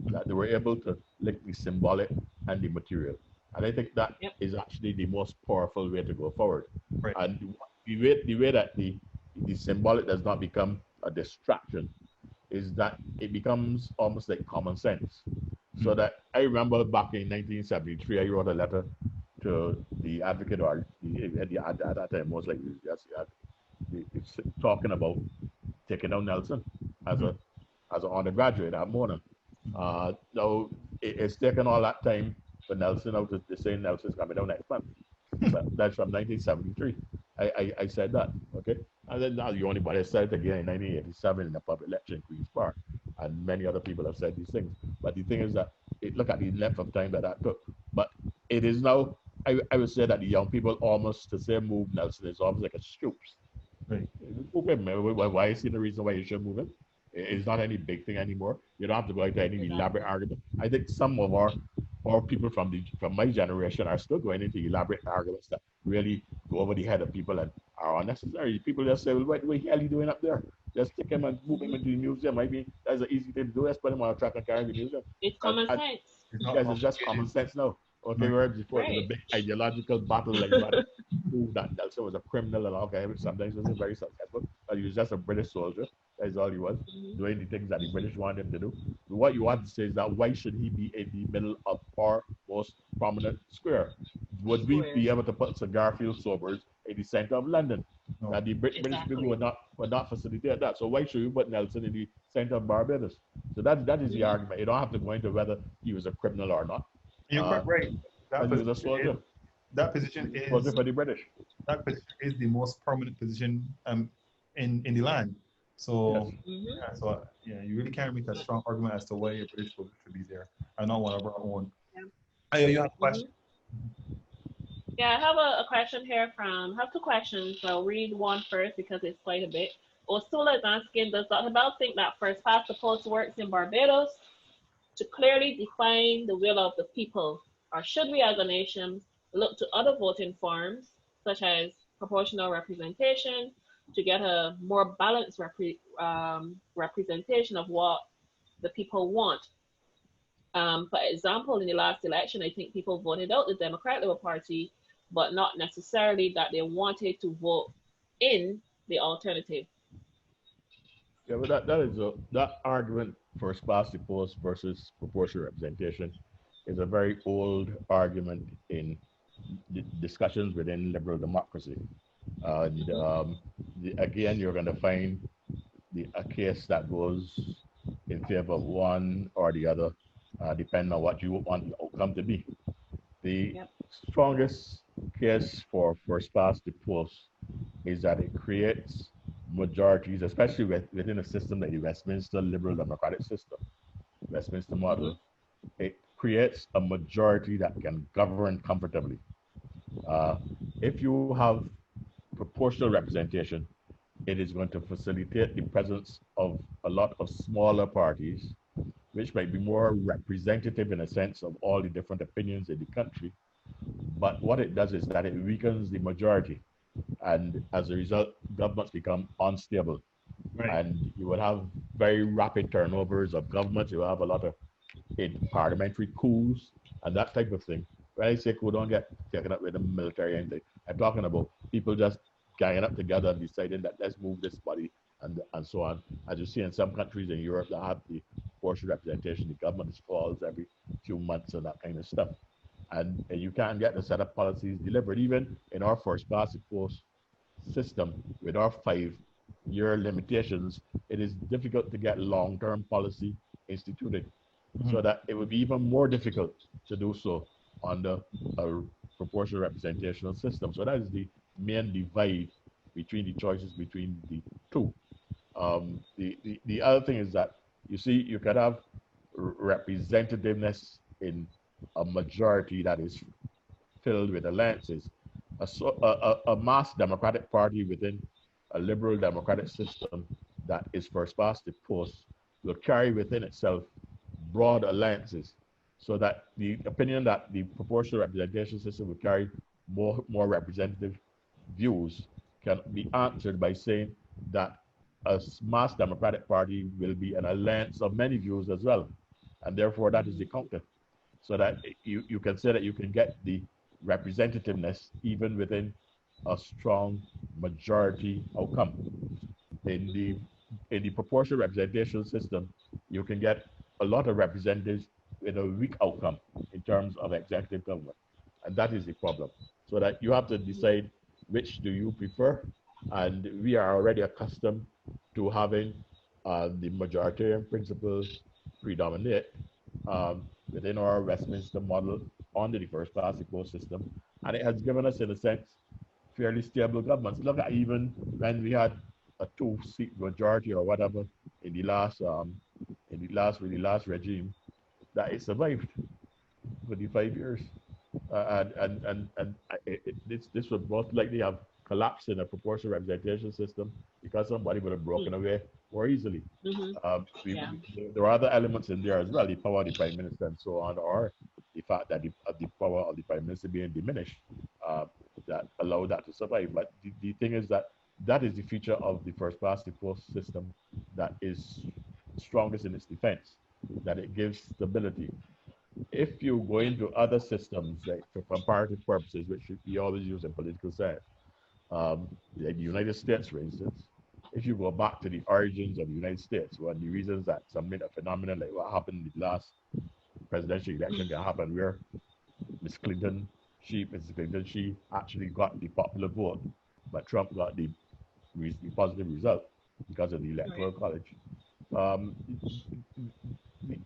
C: that they were able to link the symbolic and the material. And I think that
A: Yep.
C: is actually the most powerful way to go forward.
B: Right.
C: And the way that the symbolic does not become a distraction is that it becomes almost like common sense. So
B: Mhm.
C: that I remember back in 1973, I wrote a letter to the advocate or at that time was like yes, it's talking about taking out Nelson as
B: Mhm.
C: a as an undergraduate at Mona.
B: Mhm.
C: Now it's taken all that time for Nelson now to say Nelson's coming down next month. But that's from 1973. I said that, okay? And then now the only body said it again in 1987 in the public lecture in Queen's Park. And many other people have said these things. But the thing is that, look at the length of time that that took. But it is now, I would say that the young people almost, to say move Nelson is almost like a stoops.
B: Right.
C: Move him. Why is he the reason why you should move him? It's not any big thing anymore. You don't have to go into any elaborate argument. I think some of our people from my generation are still going into elaborate arguments that really go over the head of people and are unnecessary. People just say, well, what the hell are you doing up there? Just take him and move him into the museum. I mean, that's an easy thing to do. Let's put him on a track and carry him to the museum.
A: It's common sense.
C: Yes, it's just common sense now. Okay, where before it was a big ideological battle, like you had to prove that Nelson was a criminal and all kind of sometimes wasn't very successful, but he was just a British soldier. That's all he was, doing the things that the British wanted him to do. But what you want to say is that why should he be in the middle of our most prominent square? Would we be able to put Sir Garfield Sobers in the center of London? No. Now the British people would not facilitate that. So why should you put Nelson in the center of Barbados? So that is the argument. You don't have to go into whether he was a criminal or not.
B: You're quite right. That position is
C: for the British.
B: That position is the most prominent position in the land. So you really can't make a strong argument as to why a British soldier should be there and not one of our own. Yeah. You have a question?
A: Yeah, I have a question here I have two questions. I'll read one first because it's quite a bit. Ursula is asking, does Dr. Belle think that first past the post works in Barbados to clearly define the will of the people? Or should we as a nation look to other voting forms, such as proportional representation, to get a more balanced representation of what the people want? For example, in the last election, I think people voted out the Democratic Labour Party, but not necessarily that they wanted to vote in the alternative.
C: Yeah, but that argument for past the post versus proportional representation is a very old argument in discussions within liberal democracy. Again, you're going to find a case that goes in favor of one or the other, depending on what you want the outcome to be. The strongest case for first past the post is that it creates majorities, especially within a system like the Westminster liberal democratic system, Westminster model. It creates a majority that can govern comfortably. If you have proportional representation, it is going to facilitate the presence of a lot of smaller parties, which might be more representative in a sense of all the different opinions in the country. But what it does is that it weakens the majority. And as a result, governments become unstable. And you will have very rapid turnovers of governments. You will have a lot of parliamentary coups and that type of thing. When I say coup, don't get taken up with the military or anything. I'm talking about people just ganging up together and deciding that let's move this body and so on. As you see in some countries in Europe that have the proportional representation, the government falls every few months and that kind of stuff. And you can't get the set of policies delivered. Even in our first past the post system, with our 5-year limitations, it is difficult to get long-term policy instituted. So that it would be even more difficult to do so under a proportional representational system. So that is the main divide between the choices between the two. The other thing is that you see you can have representativeness in a majority that is filled with alliances. A mass democratic party within a liberal democratic system that is first past the post will carry within itself broad alliances, so that the opinion that the proportional representation system will carry more representative views can be answered by saying that a mass democratic party will be an alliance of many views as well, and therefore that is the counter, so that you can say that you can get the representativeness even within a strong majority outcome. In the proportional representation system, you can get a lot of representatives with a weak outcome in terms of executive government. And that is the problem. So that you have to decide which do you prefer. And we are already accustomed to having the majoritarian principles predominate. within our Westminster model under the first past the post system, and it has given us, in a sense, fairly stable governments. Look at even when we had a two-seat majority or whatever in the last really last regime, that it survived for the 5 years. This would most likely have collapsed in a proportional representation system because somebody would have broken away more easily.
A: Yeah.
C: There are other elements in there as well, the power of the prime minister and so on, or the fact that the power of the prime minister being diminished, that allow that to survive. But the thing is that that is the feature of the first past the post system that is strongest in its defense, that it gives stability. If you go into other systems, like for comparative purposes, which we always use in political science, like the United States, for instance, if you go back to the origins of the United States, one of the reasons that some made a phenomenon like what happened in the last presidential election can happen, where Mrs. Clinton, she actually got the popular vote, but Trump got the positive result because of the electoral college. Um,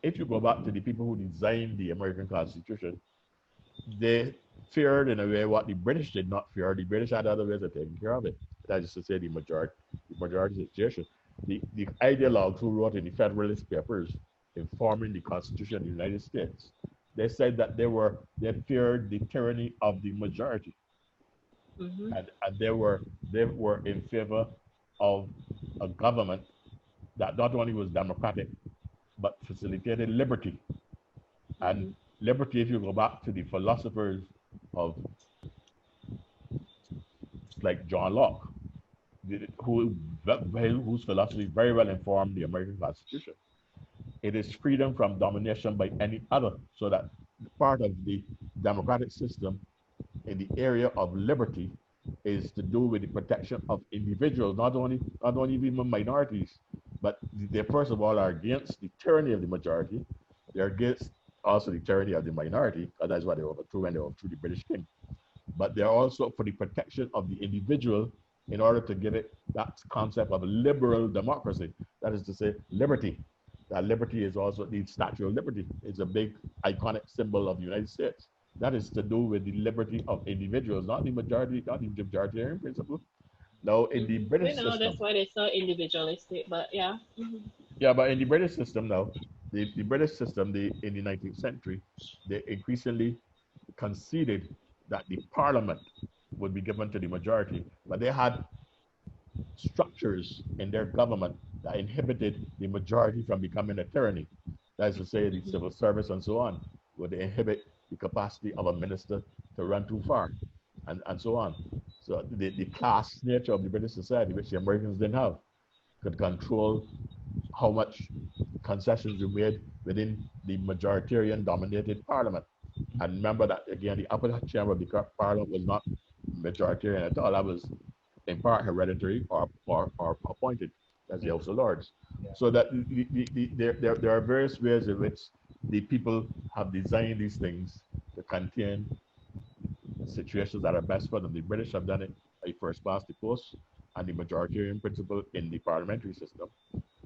C: if you go back to the people who designed the American Constitution, they feared in a way what the British did not fear. The British had other ways of taking care of it. That is to say, the majority situation. The ideologues who wrote in the Federalist Papers informing the Constitution of the United States, they said that they feared the tyranny of the majority, and they were in favor of a government that not only was democratic but facilitated liberty. And liberty, if you go back to the philosophers of like John Locke, whose philosophy very well informed the American Constitution, it is freedom from domination by any other. So that part of the democratic system in the area of liberty is to do with the protection of individuals, not only even minorities, but they first of all are against the tyranny of the majority. They're against also the tyranny of the minority, because that's what they overthrew when they overthrew the British king. But they're also for the protection of the individual in order to give it that concept of liberal democracy. That is to say, liberty. That liberty is also the Statue of Liberty. It's a big iconic symbol of the United States. That is to do with the liberty of individuals, not the majority, not the majoritarian principle. Now, in the
A: We
C: British
A: know
C: system,
A: that's why they're so individualistic, but yeah.
C: yeah, but in the British system now, the British system, in the 19th century, they increasingly conceded that the parliament would be given to the majority, but they had structures in their government that inhibited the majority from becoming a tyranny. That is to say, the civil service and so on would inhibit the capacity of a minister to run too far, and so on. So the class nature of the British society, which the Americans didn't have, could control how much concessions were made within the majoritarian dominated parliament. And remember that again, the upper chamber of the parliament was not majoritarian at all. That was in part hereditary or appointed as the House of Lords. So that there are various ways in which the people have designed these things to contain situations that are best for them. The British have done it by first past the post and the majoritarian principle in the parliamentary system,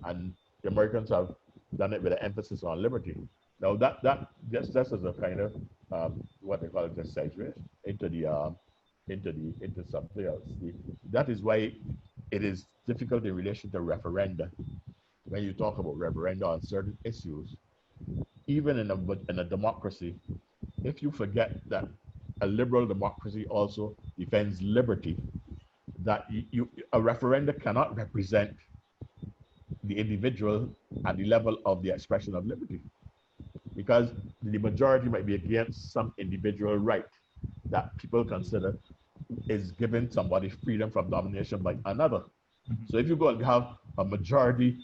C: and the Americans have done it with an emphasis on liberty. Now that just as a kind of what they call it, just segue into something else. That is why it is difficult in relation to referenda. When you talk about referenda on certain issues, even in a democracy, if you forget that a liberal democracy also defends liberty, that a referenda cannot represent the individual at the level of the expression of liberty, because the majority might be against some individual right that people consider is giving somebody freedom from domination by another. So if you go and have a majority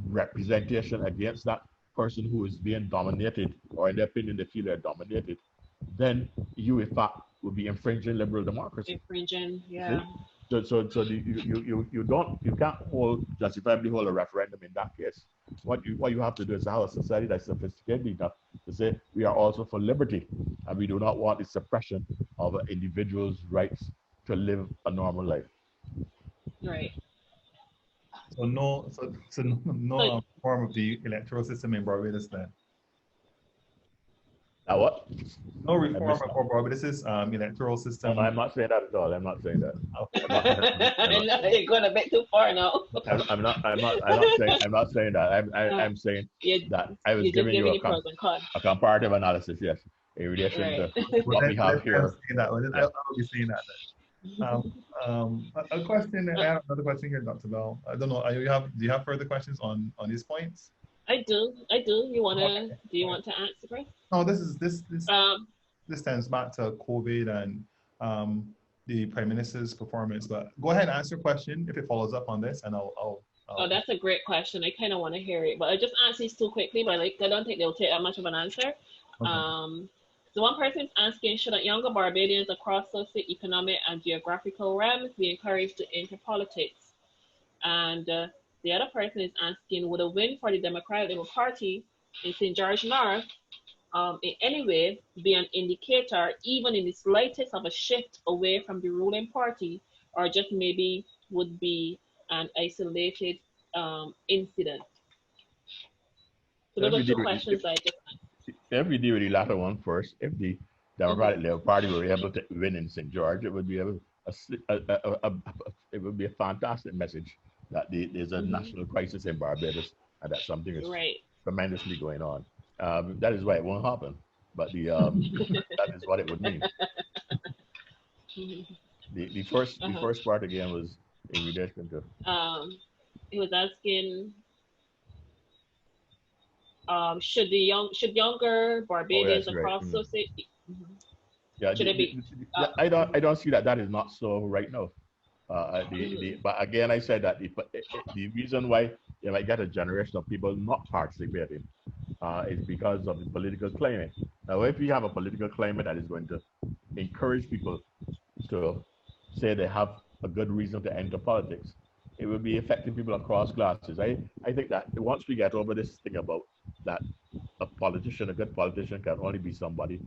C: representation against that person who is being dominated, or in their opinion they feel they're dominated, then you in fact will be infringing liberal democracy.
A: Infringing, yeah.
C: You can't justifiably hold a referendum in that case. What you have to do is have a society that's sophisticated enough to say we are also for liberty, and we do not want the suppression of an individual's rights to live a normal life.
A: Right.
B: So no form of the electoral system in Barbados then.
C: Now what?
B: No reform for Barbados's electoral system.
C: No, I'm not saying that at all. I'm not saying that.
A: I know you're going a bit too far now.
C: I'm not saying that. I'm saying that I was giving you a comparative analysis, yes, in relation to what we have here.
B: I'll be saying that then. A question. I have another question here, Dr. Belle. I don't know. Do you have further questions on these points?
A: I do. You wanna? Okay. Do you want to answer, Chris?
B: No. This stems back to COVID and the Prime Minister's performance. But go ahead and answer your question if it follows up on this, and I'll
A: Oh, that's a great question. I kind of want to hear it, but I just answer these too quickly. But I don't think they'll take that much of an answer. Okay. So one person is asking, should younger Barbadians across socioeconomic and geographical realms be encouraged to enter politics? And the other person is asking, would a win for the Democratic Labour Party in St. George North in any way be an indicator, even in the slightest, of a shift away from the ruling party, or just maybe would be an isolated incident? So those are two questions I just answered.
C: If we deal with the latter one first, if the Democratic Labour Party were able to win in St. George, it would be a fantastic message that there's a national crisis in Barbados and that something is tremendously going on. That is why it won't happen, but that is what it would mean. The first part again was in relation to.
A: He was asking. Should younger Barbadians across society?
C: Yeah, I don't see that is not so right now. But again, I said that the reason why you might get a generation of people not participating is because of the political climate. Now, if we have a political climate that is going to encourage people to say they have a good reason to enter politics, it will be affecting people across classes. I think that once we get over this thing about that a good politician can only be somebody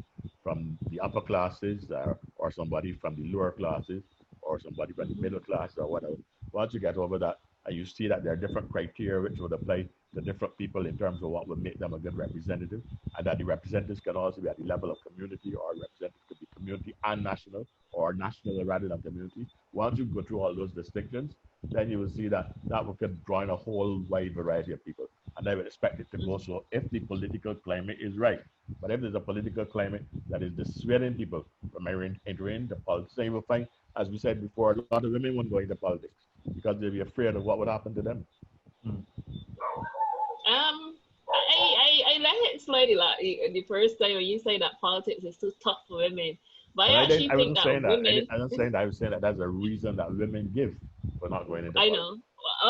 C: from the upper classes or somebody from the lower classes or somebody from the middle class or whatever. Once you get over that, you see that there are different criteria which would apply to different people in terms of what would make them a good representative, and that the representatives can also be at the level of community, or representatives could be community and national, or national rather than community. Once you go through all those distinctions, then you will see that could draw in a whole wide variety of people. And I would expect it to go so if the political climate is right. But if there's a political climate that is dissuading people from entering the politics, then you will find, as we said before, a lot of women won't go into politics because they'll be afraid of what would happen to them.
A: I let it slide a lot the first time when you say that politics is too tough for women. But I actually think that women...
C: I wasn't saying that. I was saying that that's a reason that women give for not going into politics.
A: I know.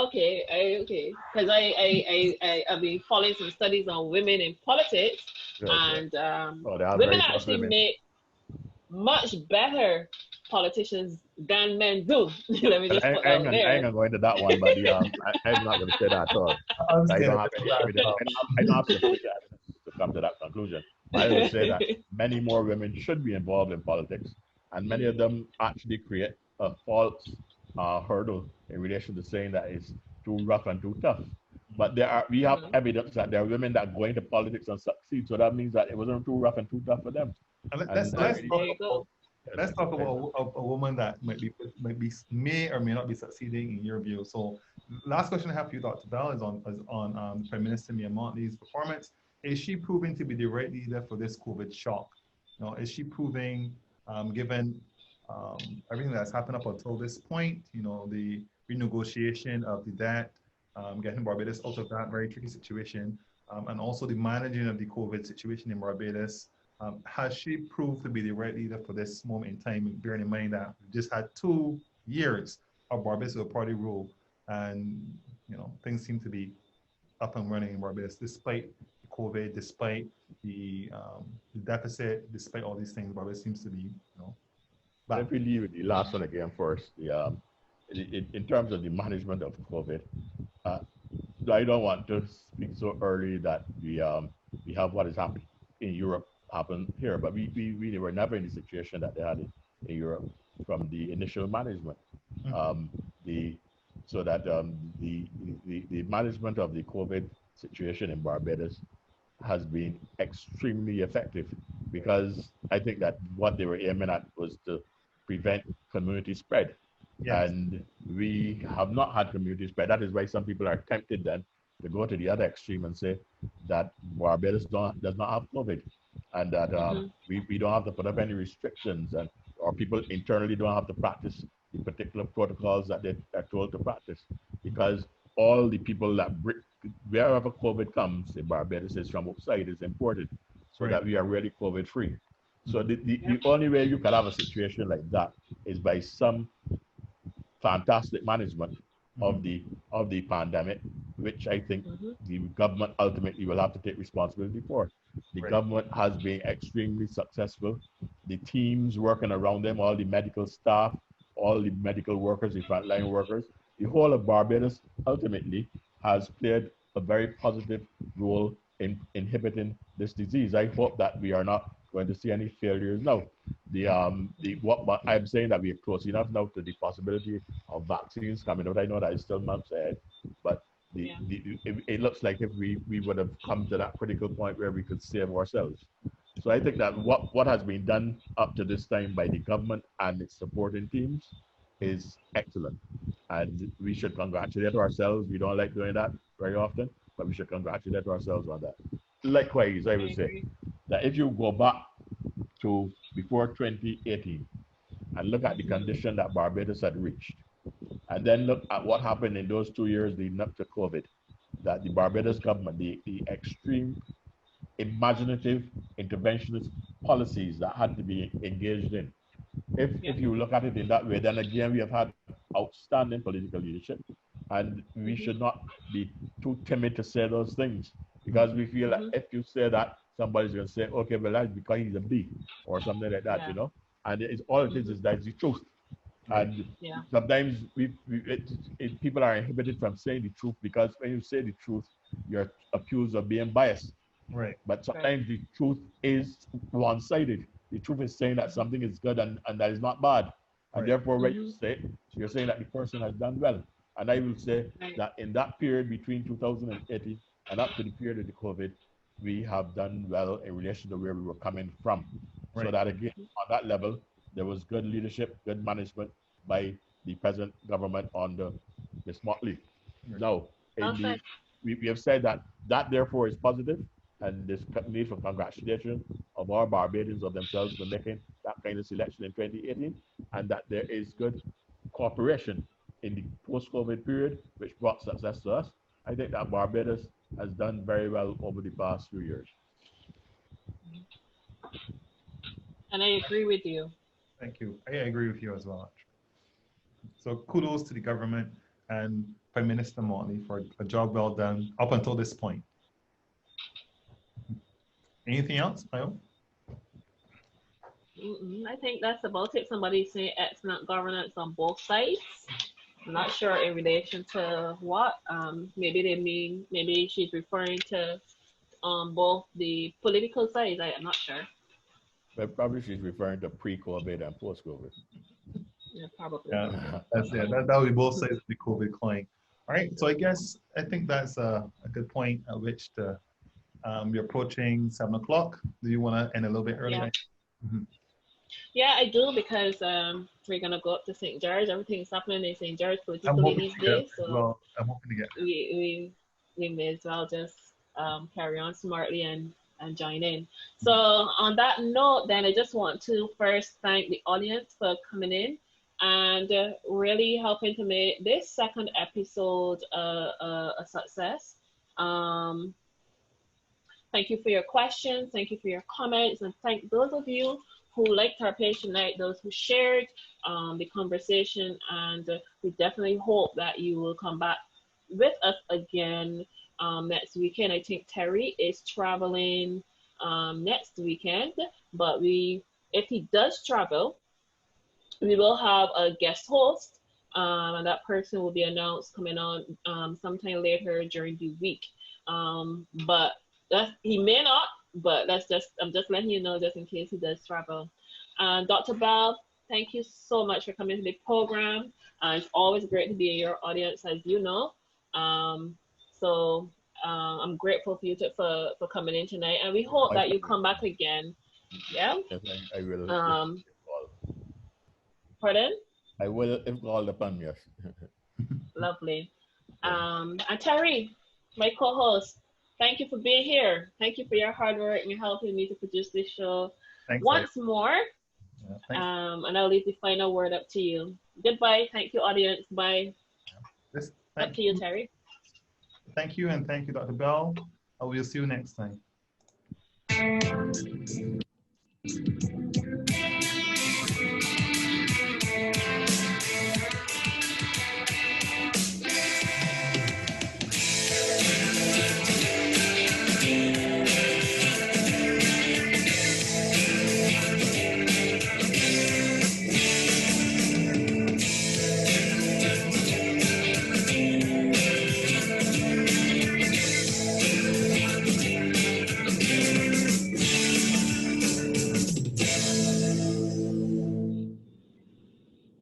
A: Okay. Because I've been following some studies on women in politics, and women actually make much better politicians than men do. Let me just put that out there.
C: I ain't gonna go into that one, but I'm not gonna say that at all. I don't have sufficient evidence to come to that conclusion. I would say that many more women should be involved in politics, and many of them actually create a false hurdle in relation to saying that it's too rough and too tough. But we have evidence that there are women that go into politics and succeed, so that means that it wasn't too rough and too tough for them.
B: Let's talk about a woman that may or may not be succeeding in your view. So, last question I have for you, Dr. Belle, is on Prime Minister Mia Mottley's performance. Is she proving to be the right leader for this COVID shock? Is she proving, given everything that's happened up until this point, the renegotiation of the debt, getting Barbados out of that very tricky situation, and also the managing of the COVID situation in Barbados, has she proved to be the right leader for this moment in time, bearing in mind that we just had 2 years of Barbados party rule, and things seem to be up and running in Barbados despite COVID, despite the deficit, despite all these things. Barbados seems to be, back.
C: If we leave with the last one again first, in terms of the management of COVID, I don't want to speak so early that we have what is happening in Europe happen here, but we were never in the situation that they had in Europe from the initial management. The management of the COVID situation in Barbados has been extremely effective, because I think that what they were aiming at was to prevent community spread.
B: Yes.
C: And we have not had community spread. That is why some people are tempted then to go to the other extreme and say that Barbados does not have COVID, and that we don't have to put up any restrictions, and or people internally don't have to practice the particular protocols that they are told to practice, because all the people that wherever COVID comes in Barbados is from outside, is imported, so
B: Right.
C: that we are really COVID free. So the only way you can have a situation like that is by some fantastic management of the pandemic, which I think the government ultimately will have to take responsibility for. The
B: Right.
C: government has been extremely successful. The teams working around them, all the medical staff, all the medical workers, the frontline workers, the whole of Barbados ultimately has played a very positive role in inhibiting this disease. I hope that we are not going to see any failures now. What I'm saying, that we are close enough now to the possibility of vaccines coming out. I know that it's still months ahead, but it looks like if we would have come to that critical point where we could save ourselves. So I think that what has been done up to this time by the government and its supporting teams is excellent, and we should congratulate ourselves. We don't like doing that very often, but we should congratulate ourselves on that. Likewise, I would say that if you go back to before 2018 and look at the condition that Barbados had reached, and then look at what happened in those 2 years leading up to COVID, that the Barbados government, the extreme imaginative interventionist policies that had to be engaged in. If you look at it in that way, then again we have had outstanding political leadership, and we should not be too timid to say those things, because we feel that if you say that, somebody's going to say, okay, well, that's because he's a B or something like that, and it's all it is that's the truth. And sometimes people are inhibited from saying the truth, because when you say the truth, you're accused of being biased.
B: Right.
C: But sometimes the truth is one-sided. The truth is saying that something is good and that is not bad. And therefore, when you say it, you're saying that the person has done well. And I will say that in that period between 2018 and up to the period of the COVID, we have done well in relation to where we were coming from. So that again, on that level, there was good leadership, good management by the present government under Ms. Motley. Now, we have said that therefore is positive, and this need for congratulation of our Barbadians of themselves for making that kind of selection in 2018, and that there is good cooperation in the post-COVID period, which brought success to us. I think that Barbados has done very well over the past few years.
A: And I agree with you.
B: Thank you. I agree with you as well. So kudos to the government and Prime Minister Motley for a job well done up until this point. Anything else, Mayo?
A: I think that's about it. Somebody saying excellent governance on both sides. I'm not sure in relation to what. Maybe she's referring to both the political sides. I'm not sure.
C: But probably she's referring to pre-COVID and post-COVID.
A: Yeah, probably.
B: Yeah, that's it. That would be both sides of the COVID coin. All right, so I think that's a good point at which to we're approaching 7 o'clock. Do you want to end a little bit earlier?
A: Yeah. Yeah, I do, because we're gonna go up to St. George. Everything's happening in St. George politically these days, so
B: I'm hoping to get.
A: We may as well just carry on smartly and join in. So on that note, then I just want to first thank the audience for coming in and really helping to make this second episode a success. Thank you for your questions. Thank you for your comments, and thank those of you who liked our page tonight, those who shared the conversation, and we definitely hope that you will come back with us again next weekend. I think Terry is traveling next weekend, but if he does travel, we will have a guest host, and that person will be announced coming on sometime later during the week. But he may not, but I'm just letting you know just in case he does travel. Dr. Belle, thank you so much for coming to the program. It's always great to be in your audience, as you know. So I'm grateful for you for coming in tonight, and we hope that you come back again. Yeah.
C: Yes, I will.
A: Pardon?
C: I will if called upon, yes.
A: Lovely. And Terry, my co-host, thank you for being here. Thank you for your hard work and helping me to produce this show.
B: Thanks,
A: once more. And I'll leave the final word up to you. Goodbye. Thank you, audience. Bye. Up to you, Terry.
B: Thank you, and thank you, Dr. Belle. I will see you next time.